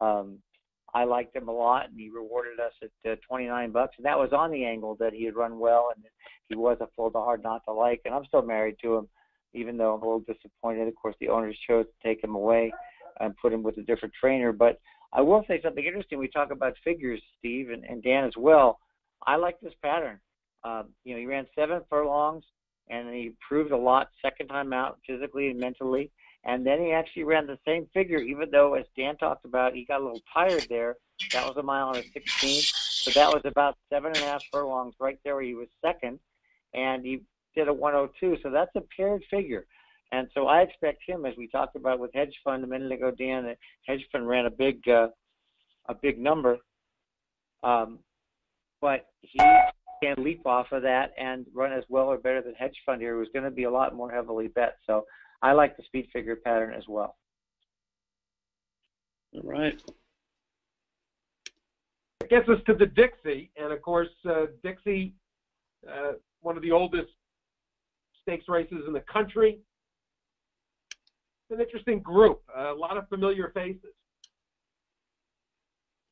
Speaker 2: I liked him a lot, and he rewarded us at $29, and that was on the angle that he had run well, and he was a full to hard not to like, and I'm still married to him, even though I'm a little disappointed. Of course, the owners chose to take him away and put him with a different trainer. But I will say something interesting. We talk about figures, Steve, and Dan as well. I like this pattern. He ran 7 furlongs, and he improved a lot second time out, physically and mentally. And then he actually ran the same figure, even though, as Dan talked about, he got a little tired there. That was a mile and a 16. So that was about 7.5 furlongs right there where he was second. And he did a 102. So that's a paired figure. And so I expect him, as we talked about with hedge fund a minute ago, Dan, that hedge fund ran a big number. But he can leap off of that and run as well or better than hedge fund here, who's going to be a lot more heavily bet. So I like the speed figure pattern as well.
Speaker 3: All right.
Speaker 1: It gets us to the Dixie, and of course, Dixie, one of the oldest stakes races in the country. It's an interesting group, a lot of familiar faces.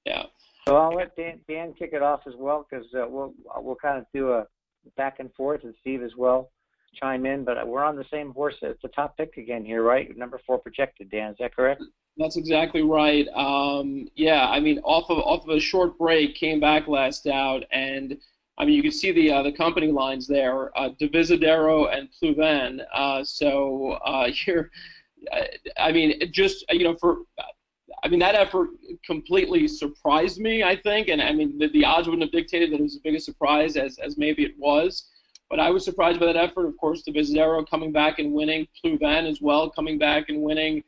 Speaker 3: Yeah.
Speaker 2: So I'll let Dan kick it off as well, because we'll kind of do a back and forth, and Steve as well chime in. But we're on the same horse. It's the top pick again here, right? Number 4 projected, Dan. Is that correct?
Speaker 3: That's exactly right. Yeah, I mean, off of a short break, came back last out, and I mean, you can see the company lines there, Divisadero and Pluvan. You're, I mean, just that effort completely surprised me, I think, and I mean, the odds wouldn't have dictated that it was as big a surprise as maybe it was. But I was surprised by that effort. Of course, Divisadero coming back and winning, Pluvan as well coming back and winning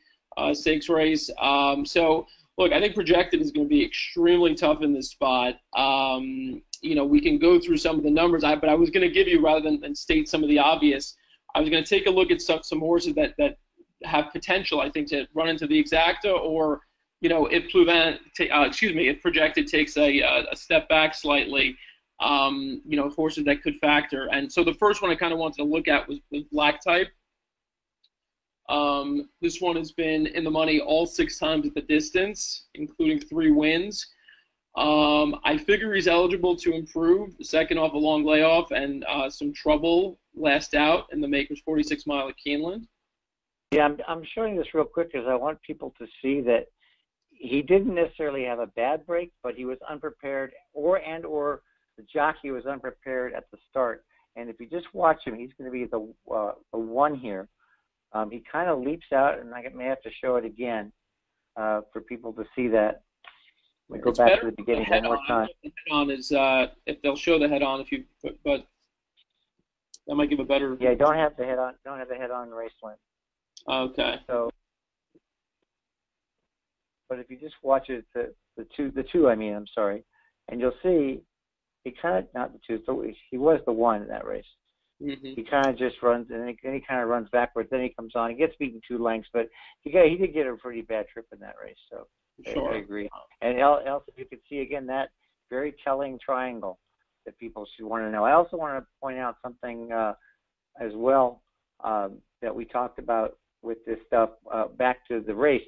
Speaker 3: stakes race. So, look, I think projected is going to be extremely tough in this spot. We can go through some of the numbers, but I was going to give you, rather than state some of the obvious, I was going to take a look at some horses that have potential, I think, to run into the exacta, or, if Pluvan, if projected takes a step back slightly, horses that could factor. And so the first one I kind of wanted to look at was Black Type. This one has been in the money all 6 times at the distance, including 3 wins. I figure he's eligible to improve, second off a long layoff and some trouble last out in the Makers 46 mile at Keeneland.
Speaker 2: Yeah, I'm showing this real quick because I want people to see that he didn't necessarily have a bad break, but he was unprepared, or the jockey was unprepared at the start. And if you just watch him, he's going to be the 1 here. He kind of leaps out, and I may have to show it again for people to see that. We go back to the beginning one more time.
Speaker 3: The head on is if they'll show the head on, but that might give a better.
Speaker 2: Yeah, don't have the head on. Don't have the head on race length.
Speaker 3: Okay.
Speaker 2: So, but if you just watch it, the two. I'm sorry, and you'll see he kind of not the 2. So he was the 1 in that race.
Speaker 3: Mm-hmm. He
Speaker 2: kind of just runs, and then he kind of runs backwards. Then he comes on. He gets beaten 2 lengths, but he did get a pretty bad trip in that race. So
Speaker 3: sure.
Speaker 2: I agree. And also, you can see again that very telling triangle that people should want to know. I also want to point out something as well that we talked about with this stuff. Back to the race.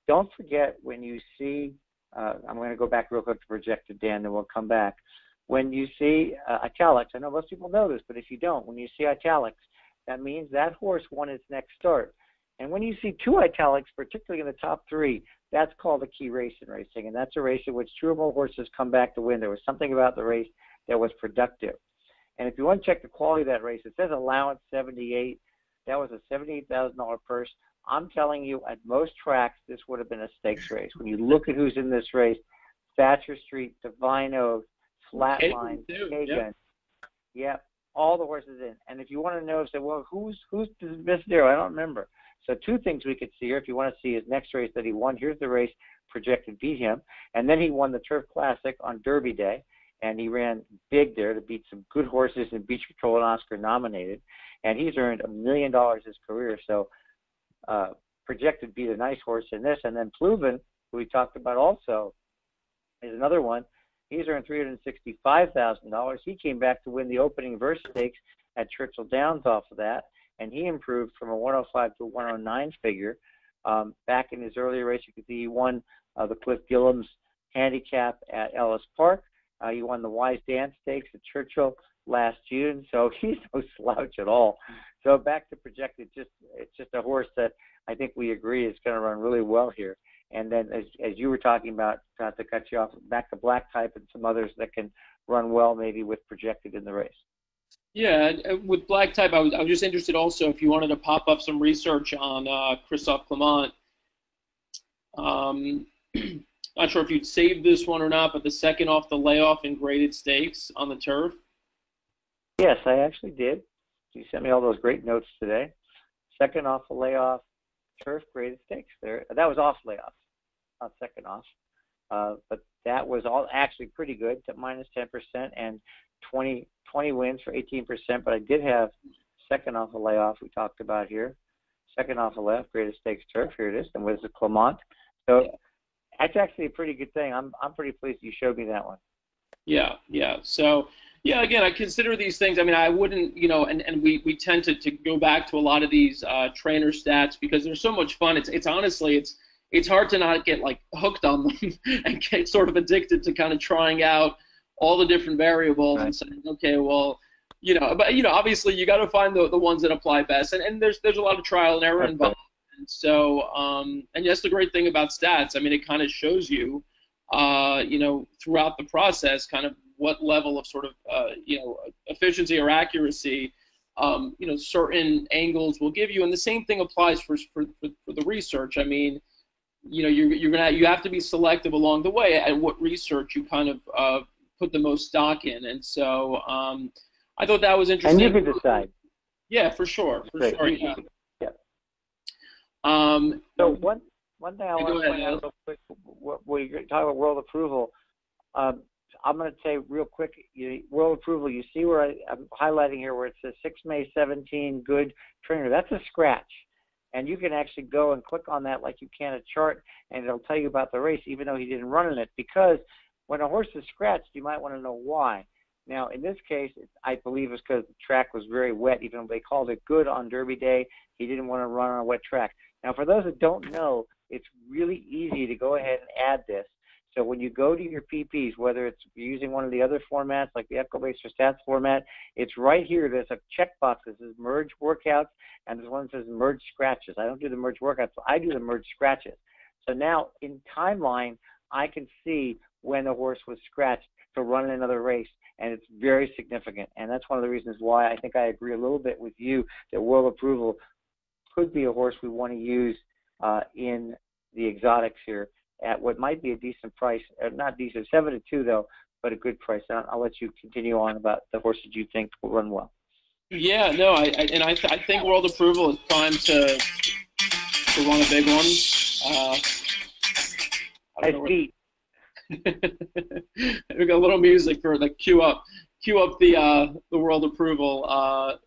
Speaker 2: Don't forget when you see. I'm going to go back real quick to projected, Dan, then we'll come back. When you see italics, I know most people know this, but if you don't, when you see italics, that means that horse won its next start. And when you see 2 italics, particularly in the top 3, that's called a key race in racing, and that's a race in which 2 or more horses come back to win. There was something about the race that was productive. And if you want to check the quality of that race, it says allowance 78. That was a $78,000 purse. I'm telling you, at most tracks, this would have been a stakes race. When you look at who's in this race, Thatcher Street, Divine Oath, Flatline, Kagan, yep, all the horses in. And if you want to know, say, well, who's Divisadero? I don't remember. So 2 things we could see here. If you want to see his next race that he won, here's the race projected beat him. And then he won the Turf Classic on Derby Day, and he ran big there to beat some good horses in Beach Patrol and Oscar nominated. And he's earned $1 million his career. So Projected beat a nice horse in this, and then Pluven, who we talked about also, is another one. He's earned $365,000. He came back to win the opening verse stakes at Churchill Downs off of that, and he improved from a 105 to a 109 figure. Back in his earlier race, you could see he won the Cliff Gillum's Handicap at Ellis Park. He won the Wise Dance Stakes at Churchill last June, so he's no slouch at all. So back to Projected, it's just a horse that I think we agree is going to run really well here. And then, as you were talking about, not to cut you off, back to Black Type and some others that can run well maybe with Projected in the race.
Speaker 3: Yeah, with Black Type, I was just interested also if you wanted to pop up some research on Christophe Clement. Not sure if you'd saved this one or not, but the second off the layoff in graded stakes on the turf.
Speaker 2: Yes, I actually did. You sent me all those great notes today. Second off the layoff, turf graded stakes there. That was off layoff, not second off. But that was all actually pretty good, to minus 10% and 20 wins for 18%. But I did have second off the layoff we talked about here. Second off the left, graded stakes turf. Here it is. And with the Clement. So that's actually a pretty good thing. I'm pretty pleased you showed me that one.
Speaker 3: Yeah. So, yeah, again, I consider these things. I mean, I wouldn't, and we tend to go back to a lot of these trainer stats because they're so much fun. It's honestly, it's hard to not get like hooked on them and get sort of addicted to kind of trying out all the different variables and saying, okay, well, but obviously you got to find the ones that apply best, and there's a lot of trial and error involved. And so, and that's the great thing about stats. I mean, it kind of shows you, throughout the process, kind of what level of sort of, efficiency or accuracy, certain angles will give you. And the same thing applies for the research. I mean, you have to be selective along the way at what research you kind of put the most stock in. And so I thought that was interesting.
Speaker 2: And you can decide.
Speaker 3: Yeah, for sure. Yeah.
Speaker 2: So one thing I want to point out real quick, when you're talking about world approval, I'm going to say real quick, world approval, you see where I'm highlighting here where it says 6 May 17 good trainer. That's a scratch. And you can actually go and click on that like you can a chart, and it'll tell you about the race, even though he didn't run in it. Because when a horse is scratched, you might want to know why. Now, in this case, I believe it's because the track was very wet. Even though they called it good on Derby Day, he didn't want to run on a wet track. Now, for those that don't know, it's really easy to go ahead and add this. So when you go to your PPs, whether it's using one of the other formats like the Equibase or Stats format, it's right here. There's a checkbox that says merge workouts, and there's one that says merge scratches. I don't do the merge workouts, I do the merge scratches. So now in timeline, I can see when the horse was scratched to run in another race, and it's very significant. And that's one of the reasons why I think I agree a little bit with you that world approval could be a horse we want to use in the exotics here at what might be a decent price, not decent, 7-2 though, but a good price. I'll let you continue on about the horses you think will run well.
Speaker 3: Yeah, no, I think world approval is primed to run a big one.
Speaker 2: Nice beat.
Speaker 3: We got a little music for the cue up the world approval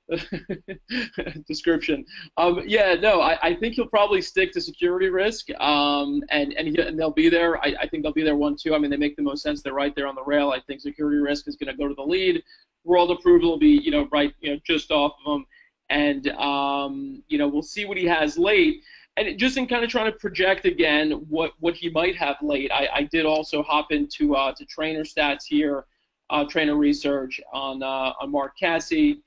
Speaker 3: description. I think he'll probably stick to security risk, and they'll be there. I think they'll be there 1-2. I mean, they make the most sense. They're right there on the rail. I think security risk is going to go to the lead. World approval will be just off of him, and we'll see what he has late. And just in kind of trying to project again what he might have late, I did also hop into to trainer stats here, trainer research on Mark Cassie,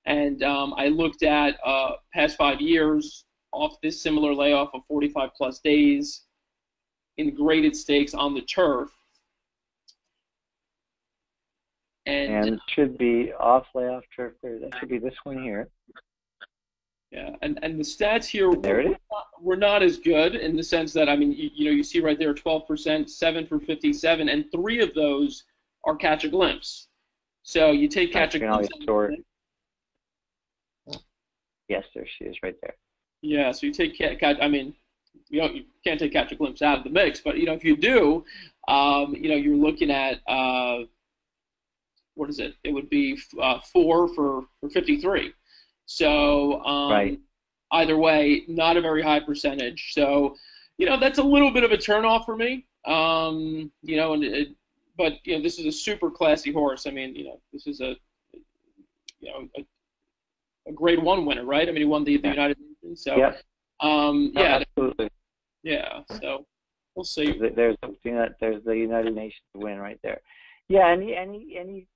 Speaker 3: and I looked at past 5 years off this similar layoff of 45 plus days in graded stakes on the turf. And
Speaker 2: it should be off layoff turf clear. That should be this one here.
Speaker 3: Yeah, and the stats here were not as good in the sense that, I mean, you see right there 12%, 7 for 57, and 3 of those are catch a glimpse. So you take catch a glimpse.
Speaker 2: Yes, there she is right there.
Speaker 3: Yeah, so you take catch. I mean, you can't take catch a glimpse out of the mix, but if you do, you're looking at what is it? It would be 4 for 53. So
Speaker 2: right.
Speaker 3: either way, not a very high percentage. So, that's a little bit of a turnoff for me. But this is a super classy horse. I mean, this is a Grade 1 winner, right? I mean, he won the United Nations. So,
Speaker 2: yep.
Speaker 3: Yeah,
Speaker 2: absolutely.
Speaker 3: Yeah. So we'll see.
Speaker 2: There's the United Nations win right there. Yeah, and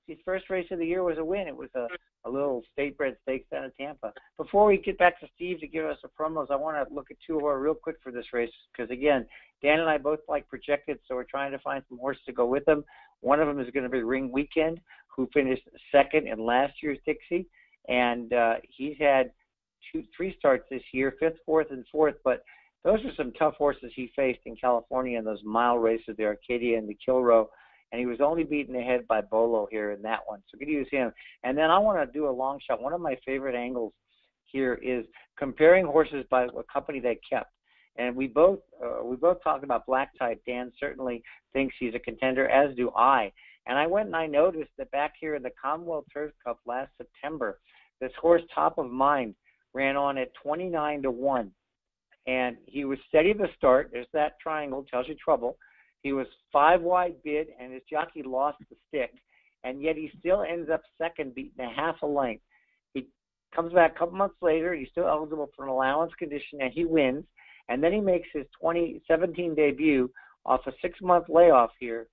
Speaker 2: his first race of the year was a win. It was a little state-bred stakes down in Tampa. Before we get back to Steve to give us the promos, I want to look at two of our real quick for this race because, again, Dan and I both like projected, so we're trying to find some horses to go with them. One of them is going to be Ring Weekend, who finished second in last year's Dixie, and he's had 3 starts this year, 5th, 4th, and 4th, but those are some tough horses he faced in California in those mile races, the Arcadia and the Kilroe. And he was only beaten ahead by Bolo here in that one. So good to use him. And then I want to do a long shot. One of my favorite angles here is comparing horses by what company they kept. And we both talked about Black Type. Dan certainly thinks he's a contender, as do I. And I went and I noticed that back here in the Commonwealth Turf Cup last September, this horse, Top of Mind, ran on at 29-1. And he was steady to start. There's that triangle, tells you trouble. He was 5 wide bid, and his jockey lost the stick, and yet he still ends up second, beaten a half a length. He comes back a couple months later. He's still eligible for an allowance condition, and he wins. And then he makes his 2017 debut off a 6-month layoff here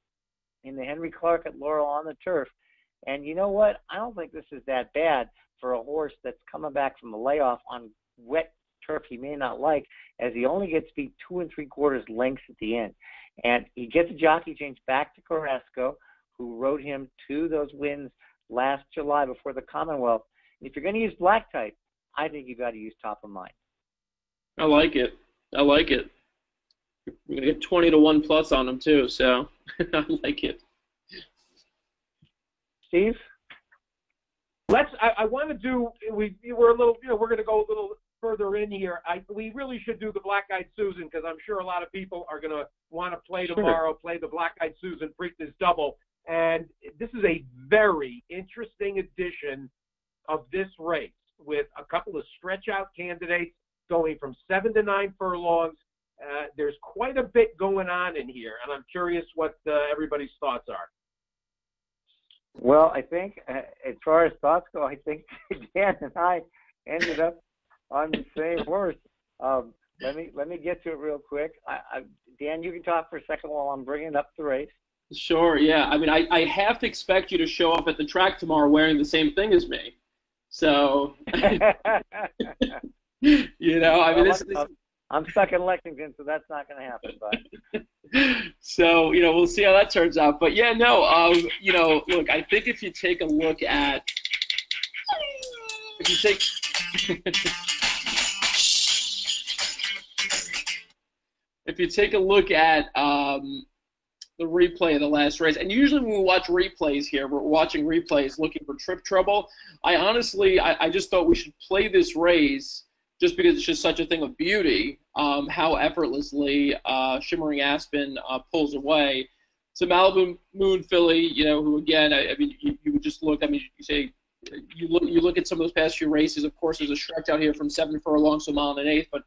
Speaker 2: in the Henry Clark at Laurel on the turf. And you know what? I don't think this is that bad for a horse that's coming back from a layoff on wet turf he may not like, as he only gets beat 2 3/4 lengths at the end. And he gets a jockey change back to Carrasco, who rode him to those wins last July before the Commonwealth. And if you're going to use Black Type, I think you got to use Top of Mind.
Speaker 3: I like it. We're going to get 20-1 plus on him too, so I like it.
Speaker 2: Steve?
Speaker 1: I want to do, we're a little, we're going to go a little further in here. We really should do the Black-Eyed Susan because I'm sure a lot of people are going to want to play tomorrow, play the Black-Eyed Susan Preakness double. And this is a very interesting edition of this race with a couple of stretch-out candidates going from 7 to 9 furlongs. There's quite a bit going on in here, and I'm curious what everybody's thoughts are.
Speaker 2: Well, I think as far as thoughts go, I think Dan and I ended up on the same horse. Let me get to it real quick. Dan, you can talk for a second while I'm bringing up the race.
Speaker 3: Sure, yeah. I mean, I have to expect you to show up at the track tomorrow wearing the same thing as me. So,
Speaker 2: I'm stuck in Lexington, so that's not going to happen. But
Speaker 3: so, we'll see how that turns out. But yeah, no, look, I think if you take a look at, if you take a look at the replay of the last race, and usually when we watch replays here, we're watching replays looking for trip trouble. I just thought we should play this race just because it's just such a thing of beauty, how effortlessly Shimmering Aspen pulls away. So Malibu Moon filly, who again, I mean, you would just look. I mean, you look at some of those past few races. Of course, there's a stretch out here from 7 furlongs to a mile and 1/8, but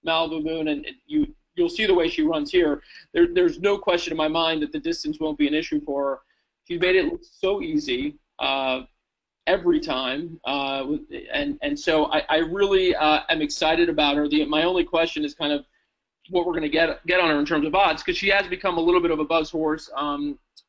Speaker 3: Malibu Moon, and you'll see the way she runs here. There's no question in my mind that the distance won't be an issue for her. She's made it look so easy every time, and so I really am excited about her. My only question is kind of what we're going to get on her in terms of odds, because she has become a little bit of a buzz horse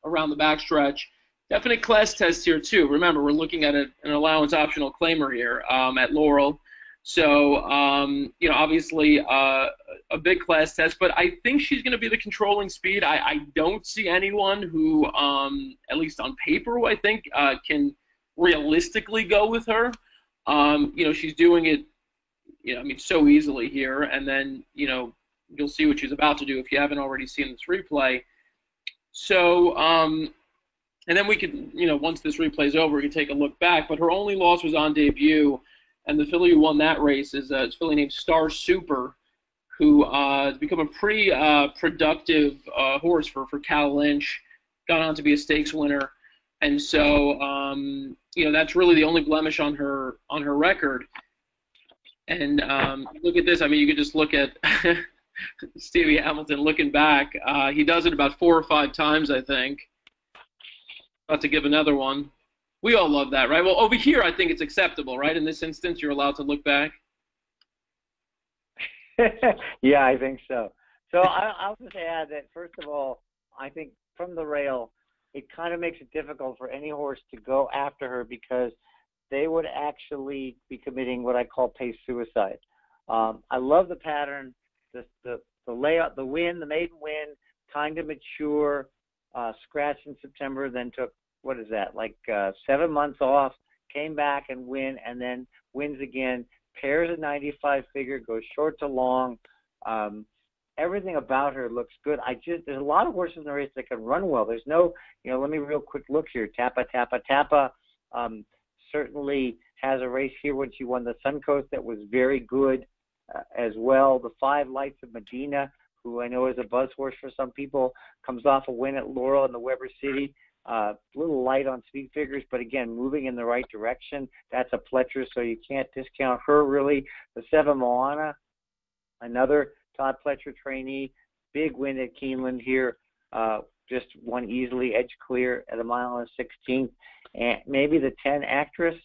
Speaker 3: around the backstretch. Definite class test here too. Remember, we're looking at an allowance optional claimer here at Laurel. So, obviously a big class test, but I think she's going to be the controlling speed. I don't see anyone who, at least on paper, who I think can realistically go with her. She's doing it, so easily here, and then, you'll see what she's about to do if you haven't already seen this replay. So, and then we could, once this replay is over, we can take a look back, but her only loss was on debut. And the filly who won that race is a filly named Star Super, who has become a pretty productive horse for Cal Lynch, gone on to be a stakes winner. And so, that's really the only blemish on her record. And look at this. I mean, you could just look at Stevie Hamilton looking back. He does it about 4 or 5 times, I think. About to give another one. We all love that, right? Well, over here, I think it's acceptable, right? In this instance, you're allowed to look back.
Speaker 2: Yeah, I think so. So I'll just add that, first of all, I think from the rail, it kind of makes it difficult for any horse to go after her because they would actually be committing what I call pace suicide. I love the pattern, the layout, the win, the maiden win, kind of mature, scratched in September, then took, what is that, like 7 months off, came back and win, and then wins again, pairs a 95 figure, goes short to long. Everything about her looks good. There's a lot of horses in the race that can run well. There's no, let me real quick look here. Tappa certainly has a race here when she won the Suncoast that was very good as well. The 5 Lights of Medina, who I know is a buzz horse for some people, comes off a win at Laurel in the Weber City. A little light on speed figures, but again, moving in the right direction. That's a Pletcher, so you can't discount her really. The 7 Moana, another Todd Pletcher trainee, big win at Keeneland here. Just won easily, edge clear at 1.16 miles. And maybe the 10 Actress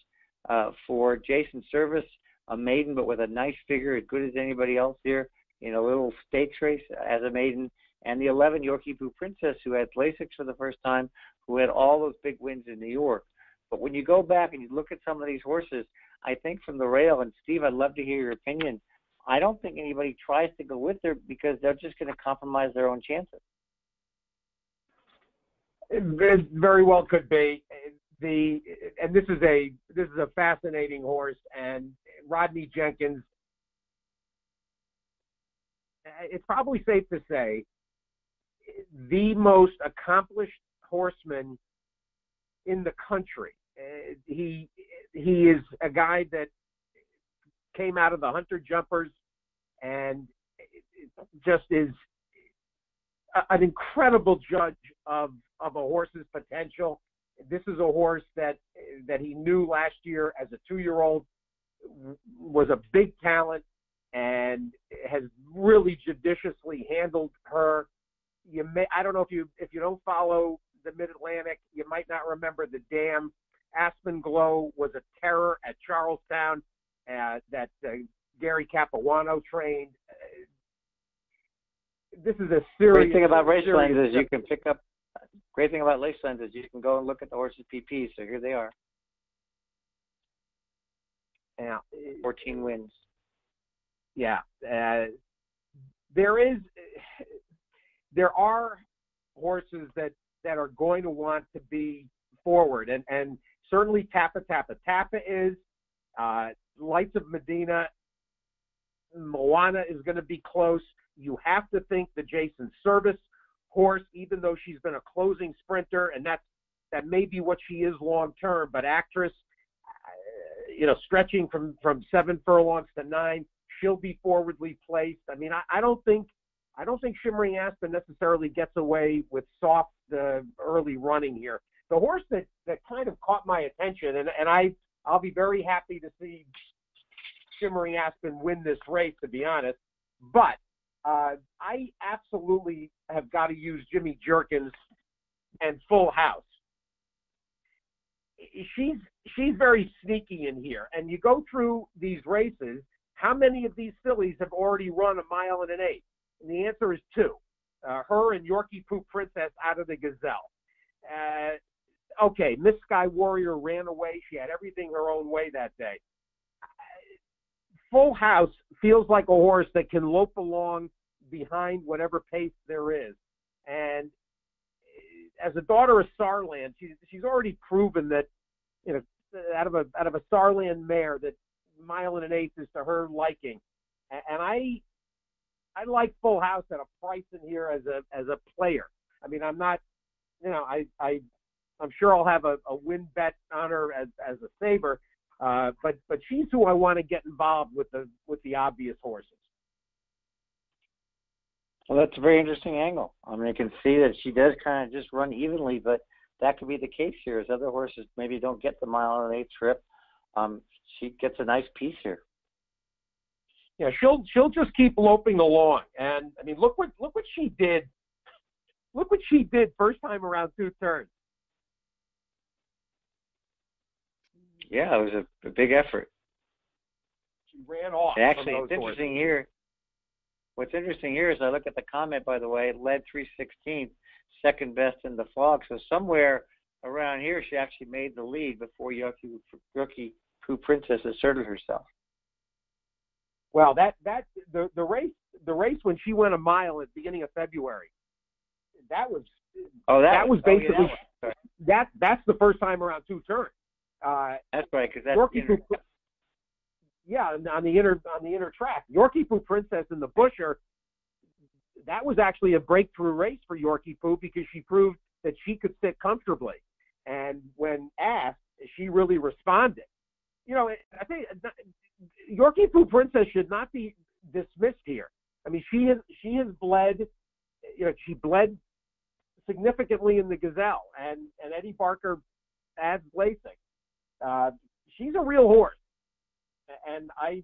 Speaker 2: for Jason Service, a maiden, but with a nice figure, as good as anybody else here in a little stakes race as a maiden. And the 11 Yorkie Poo Princess, who had Lasix for the first time, who had all those big wins in New York. But when you go back and you look at some of these horses, I think from the rail, and Steve, I'd love to hear your opinion, I don't think anybody tries to go with her because they're just going to compromise their own chances.
Speaker 1: It very well could be. And this is a fascinating horse, and Rodney Jenkins, it's probably safe to say, the most accomplished horseman in the country. He is a guy that came out of the Hunter Jumpers and just is an incredible judge of a horse's potential. This is a horse that he knew last year as a 2-year-old was a big talent and has really judiciously handled her. I don't know if you don't follow the Mid-Atlantic, you might not remember the dam. Aspen Glow was a terror at Charlestown that Gary Capuano trained. This is a serious.
Speaker 2: Great thing about Racelands is you can pick up. Great thing about Racelands is you can go and look at the horses' PP. So here they are.
Speaker 1: Yeah,
Speaker 2: 14 wins.
Speaker 1: Yeah, there are horses that are going to want to be forward, and certainly Tappa is. Lights of Medina, Moana is going to be close. You have to think the Jason Service horse, even though she's been a closing sprinter, and that may be what she is long term. But Actress, stretching from 7 furlongs to 9, she'll be forwardly placed. I mean, I don't think Shimmering Aspen necessarily gets away with soft early running here. The horse that kind of caught my attention, and I'll be very happy to see Shimmering Aspen win this race, to be honest. But I absolutely have got to use Jimmy Jerkins and Full House. She's very sneaky in here. And you go through these races, how many of these fillies have already run 1.1 miles? And the answer is 2. Her and Yorkie Poo Princess out of the Gazelle. Okay, Miss Sky Warrior ran away. She had everything her own way that day. Full House feels like a horse that can lope along behind whatever pace there is. And as a daughter of Sarland, she's already proven that, out of a Sarland mare, that 1.1 miles is to her liking. And I like Full House at a price in here as a player. I mean, I'm not, I'm sure I'll have a win bet on her as a saver, but she's who I want to get involved with the obvious horses.
Speaker 2: Well, that's a very interesting angle. I mean, I can see that she does kind of just run evenly, but that could be the case here, as other horses maybe don't get the 1.1 mile trip. She gets a nice piece here.
Speaker 1: Yeah, she'll just keep loping along. And I mean, look what she did. Look what she did first time around 2 turns.
Speaker 2: Yeah, it was a big effort.
Speaker 1: She ran off.
Speaker 2: Actually, it's interesting
Speaker 1: horses.
Speaker 2: here. What's interesting here is I look at the comment, by the way, it led 3/16, second best in the fog. So somewhere around here, she actually made the lead before Yorkie Poo Princess asserted herself.
Speaker 1: Well, the race when she went a mile at the beginning of February, that was basically that's the first time around 2 turns.
Speaker 2: That's right, because that's
Speaker 1: Yorkie Poo. Yeah, on the inner track, Yorkie Poo Princess in the Busher. That was actually a breakthrough race for Yorkie Poo because she proved that she could sit comfortably, and when asked, she really responded. You know, I think Yorkie Poo Princess should not be dismissed here. I mean, she has bled. You know, she bled significantly in the Gazelle, and Eddie Barker adds lacing. She's a real horse, and I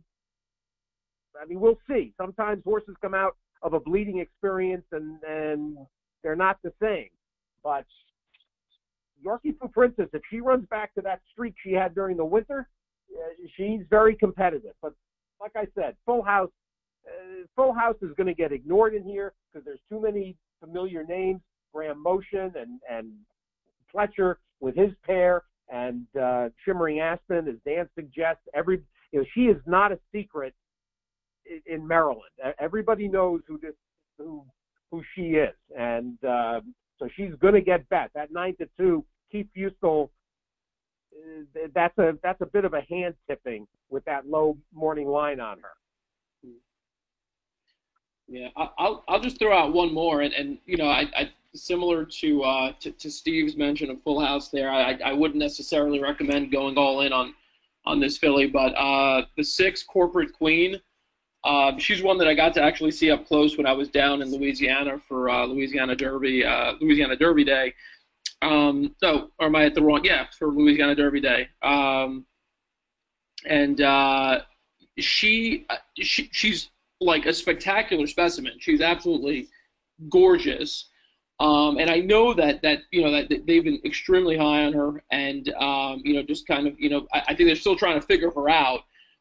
Speaker 1: mean, we'll see. Sometimes horses come out of a bleeding experience, and they're not the same. But Yorkie Poo Princess, if she runs back to that streak she had during the winter, she's very competitive. But like I said, Full House is going to get ignored in here because there's too many familiar names. Graham Motion and Fletcher with his pair, and Shimmering Aspen, as Dan suggests. She is not a secret in Maryland. Everybody knows who she is, and so she's going to get bet. That 9-2, Keith Fustel. That's a bit of a hand tipping with that low morning line on her.
Speaker 3: Yeah, I'll just throw out one more, and you know, I similar to Steve's mention of Full House there, I wouldn't necessarily recommend going all in on this filly, but the 6 Corporate Queen, she's one that I got to actually see up close when I was down in Louisiana for Louisiana Derby Day. So, or am I at the wrong? Yeah, for Louisiana Derby Day. And she's like a spectacular specimen. She's absolutely gorgeous. And I know that they've been extremely high on her, and just kind of, I think they're still trying to figure her out.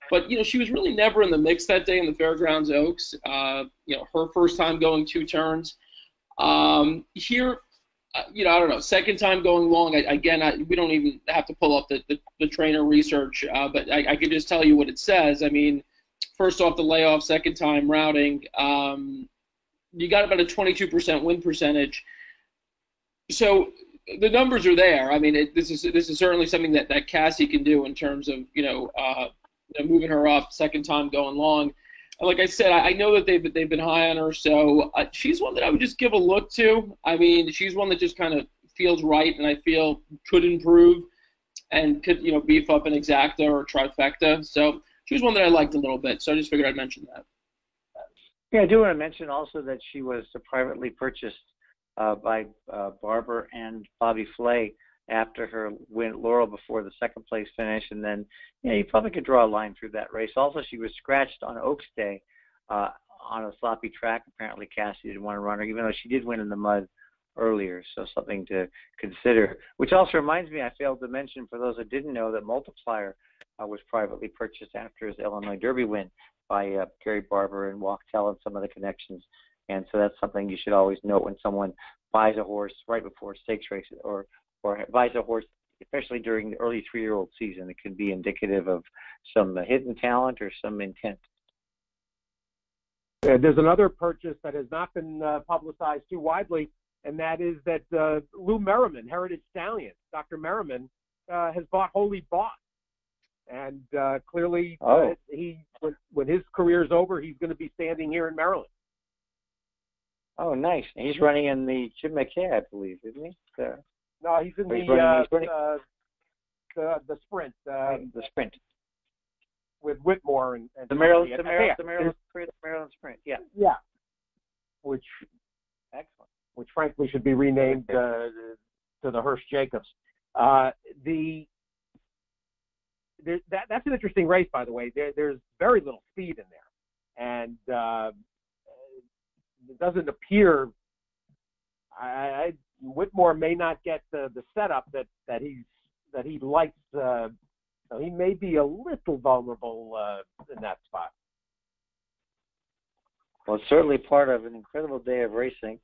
Speaker 3: But she was really never in the mix that day in the Fairgrounds Oaks. Her first time going 2 turns. Here, I don't know. Second time going long. We don't even have to pull up the trainer research, but I can just tell you what it says. I mean, first off the layoff, second time routing. You got about a 22% win percentage. So the numbers are there. I mean, this is certainly something that Cassie can do in terms of moving her up, second time going long. And like I said, I know that they've been high on her, so she's one that I would just give a look to. I mean, she's one that just kind of feels right, and I feel could improve and could beef up an exacta or trifecta. So she was one that I liked a little bit. So I just figured I'd mention that.
Speaker 2: Yeah, I do want to mention also that she was privately purchased by Barber and Bobby Flay after her win at Laurel before the second place finish, and then you probably could draw a line through that race. Also, she was scratched on Oaks Day on a sloppy track. Apparently, Cassie didn't want to run her, even though she did win in the mud earlier. So something to consider. Which also reminds me, I failed to mention for those that didn't know that Multiplier was privately purchased after his Illinois Derby win by Gary Barber and Wachtel and some of the connections. And so that's something you should always note when someone buys a horse right before stakes races or buys a horse, especially during the early 3-year-old season. It can be indicative of some hidden talent or some intent.
Speaker 1: There's another purchase that has not been publicized too widely, and that is that Lou Merriman, Heritage Stallion, Dr. Merriman, has bought Holy Boss. And clearly, when his career is over, he's going to be standing here in Maryland.
Speaker 2: Oh, nice. He's running in the Jim McKay, I believe, isn't he?
Speaker 1: No, he's in the sprint.
Speaker 2: The sprint.
Speaker 1: With Whitmore and
Speaker 2: the Maryland sprint. Yeah.
Speaker 1: Yeah. Which frankly should be renamed to the Hirsch Jacobs. That's an interesting race, by the way. There's very little speed in there, and it doesn't appear. Whitmore may not get the setup that he likes. He may be a little vulnerable in that spot.
Speaker 2: Well, it's certainly part of an incredible day of racing.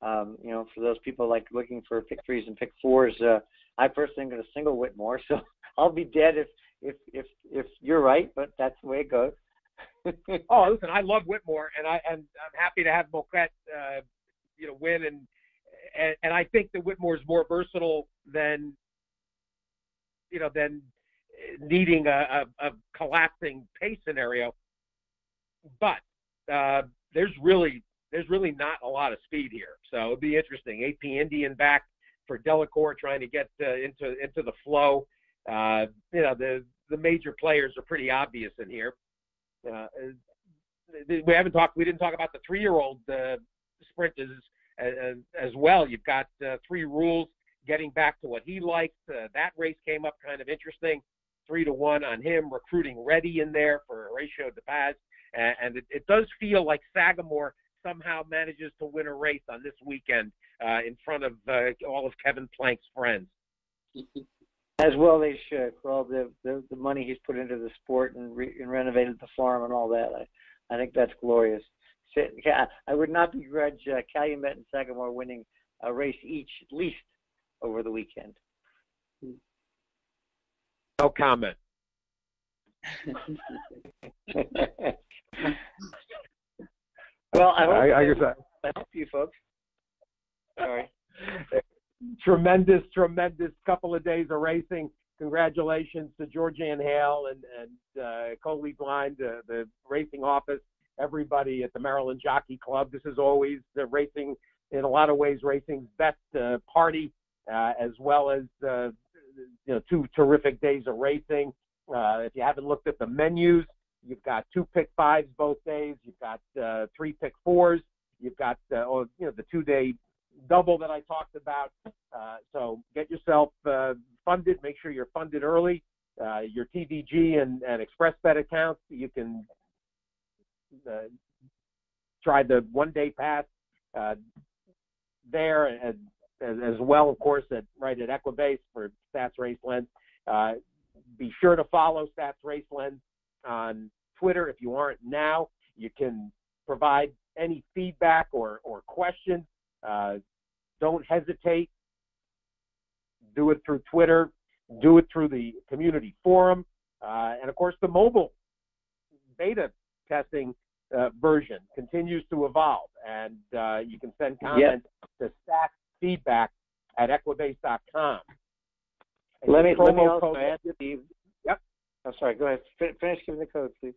Speaker 2: For those people like looking for pick threes and pick fours, I personally am going to single Whitmore, so I'll be dead if you're right, but that's the way it goes.
Speaker 1: Oh, listen, I love Whitmore, and I'm happy to have Moquette, win, and I think that Whitmore is more versatile than needing a collapsing pace scenario, but there's really not a lot of speed here, so it'll be interesting. AP Indian back for Delacour, trying to get into the flow. The major players are pretty obvious in here. We didn't talk about the 3-year-old sprinters as well. You've got 3 Rules getting back to what he likes. That race came up kind of interesting, 3-1 on him, recruiting Reddy in there for Horatio DePaz. And it does feel like Sagamore somehow manages to win a race on this weekend in front of all of Kevin Plank's friends.
Speaker 2: As well they should, for all the money he's put into the sport and renovated the farm and all that. I think that's glorious. I would not begrudge Calumet and Sagamore winning a race each, at least, over the weekend.
Speaker 1: No comment.
Speaker 2: Well, I hope you folks. Sorry.
Speaker 1: Tremendous couple of days of racing. Congratulations to Georgianne Hale and Coley Blind, the racing office, everybody at the Maryland Jockey Club. This is always the racing, in a lot of ways, racing's best party, as well as 2 terrific days of racing. If you haven't looked at the menus, you've got 2 pick 5s both days. You've got 3 pick 4s. You've got the 2-day double that I talked about. So get yourself funded. Make sure you're funded early. Your TVG and ExpressBet accounts, you can try the 1-day pass there, as well, of course, at Equibase for Stats Race Lens. Be sure to follow Stats Race Lens on Twitter. If you aren't now, you can provide any feedback or questions. Don't hesitate. Do it through Twitter. Do it through the community forum. And, of course, the mobile beta testing version continues to evolve. And you can send comments to statsfeedback@equibase.com.
Speaker 2: Let me also add, Steve.
Speaker 1: Yep.
Speaker 2: I'm sorry. Go ahead. Finish giving the code, please.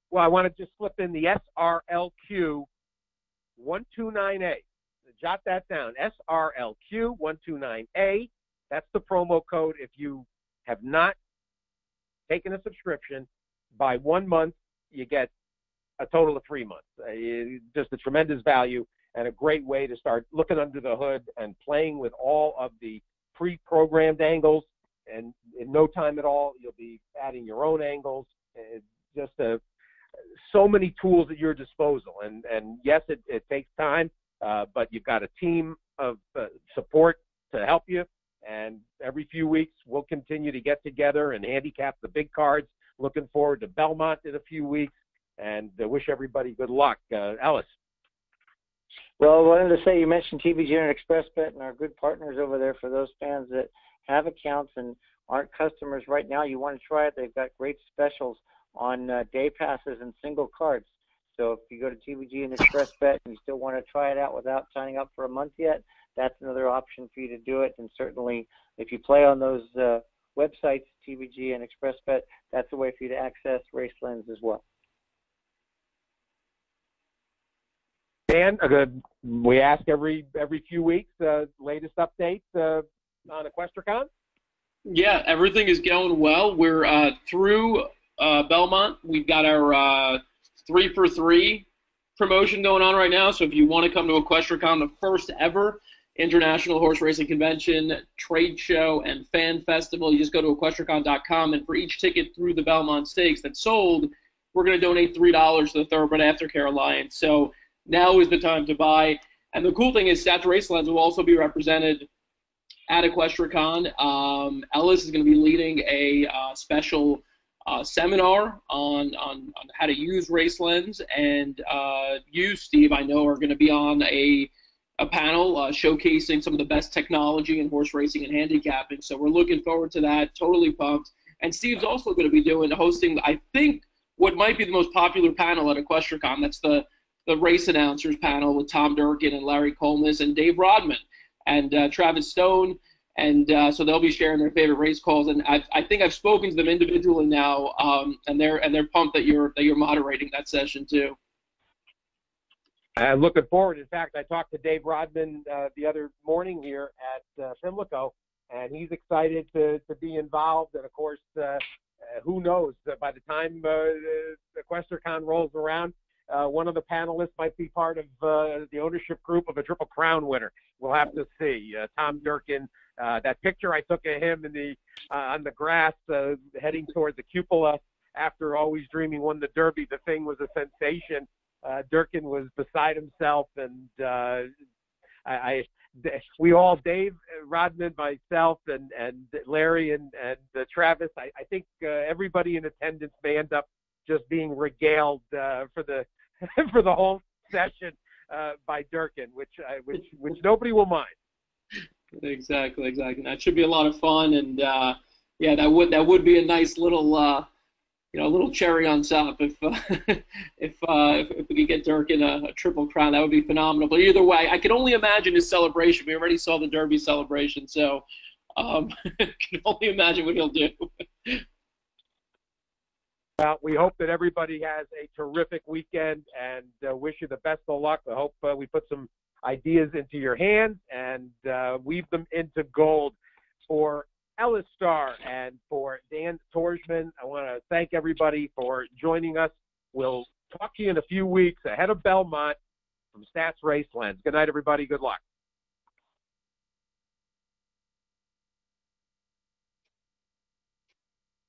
Speaker 1: Well, I want to just slip in the SRLQ 129A. Jot that down. SRLQ 129A. That's the promo code. If you have not taken a subscription by 1 month, you get a total of 3 months. Just a tremendous value and a great way to start looking under the hood and playing with all of the pre-programmed angles. And in no time at all, you'll be adding your own angles. Just so many tools at your disposal. And yes, it takes time, but you've got a team of support to help you. And every few weeks, we'll continue to get together and handicap the big cards. Looking forward to Belmont in a few weeks, and wish everybody good luck. Ellis.
Speaker 2: Well, I wanted to say, you mentioned TVG and ExpressBet and our good partners over there. For those fans that have accounts and aren't customers right now, you want to try it. They've got great specials on day passes and single cards. So if you go to TVG and ExpressBet and you still want to try it out without signing up for a month yet, that's another option for you to do it. And certainly if you play on those websites, TVG and ExpressBet, that's a way for you to access Race Lens as well.
Speaker 1: Dan, we ask every few weeks latest updates on EquestriCon.
Speaker 3: Yeah, everything is going well. We're through Belmont. We've got our 3 for 3 promotion going on right now. So if you want to come to EquestriCon, the first ever International Horse Racing Convention, trade show, and fan festival, you just go to equestricon.com, and for each ticket through the Belmont Stakes that's sold, we're going to donate $3 to the Thoroughbred Aftercare Alliance. So now is the time to buy. And the cool thing is Stats Racelands will also be represented at EquestriaCon. Ellis is going to be leading a special seminar on how to use Racelands, and you, Steve, I know are going to be on a panel showcasing some of the best technology in horse racing and handicapping. So we're looking forward to that. Totally pumped. And Steve's also going to be hosting, I think, what might be the most popular panel at EquestriaCon. That's the race announcers panel with Tom Durkin and Larry Colness and Dave Rodman and Travis Stone. And so they'll be sharing their favorite race calls. And I think I've spoken to them individually now, and they're pumped that you're moderating that session too.
Speaker 1: I'm looking forward. In fact, I talked to Dave Rodman the other morning here at Pimlico, and he's excited to be involved. And of course, who knows? By the time EquestriaCon rolls around, one of the panelists might be part of the ownership group of a Triple Crown winner. We'll have to see. Tom Durkin, that picture I took of him on the grass heading towards the cupola after Always Dreaming won the Derby, the thing was a sensation. Durkin was beside himself, and we all, Dave Rodman, myself, and Larry and Travis, I think everybody in attendance may end up just being regaled for the for the whole session by Durkin, which nobody will mind.
Speaker 3: Exactly. That should be a lot of fun, and yeah, that would be a nice little a little cherry on top if we could get Durkin a Triple Crown. That would be phenomenal. But either way, I can only imagine his celebration. We already saw the Derby celebration, so I can only imagine what he'll do.
Speaker 1: Well, we hope that everybody has a terrific weekend, and wish you the best of luck. I hope we put some ideas into your hands and weave them into gold. For Ellis Starr and for Dan Tordjman, I want to thank everybody for joining us. We'll talk to you in a few weeks ahead of Belmont from Stats Racelands. Good night, everybody. Good luck.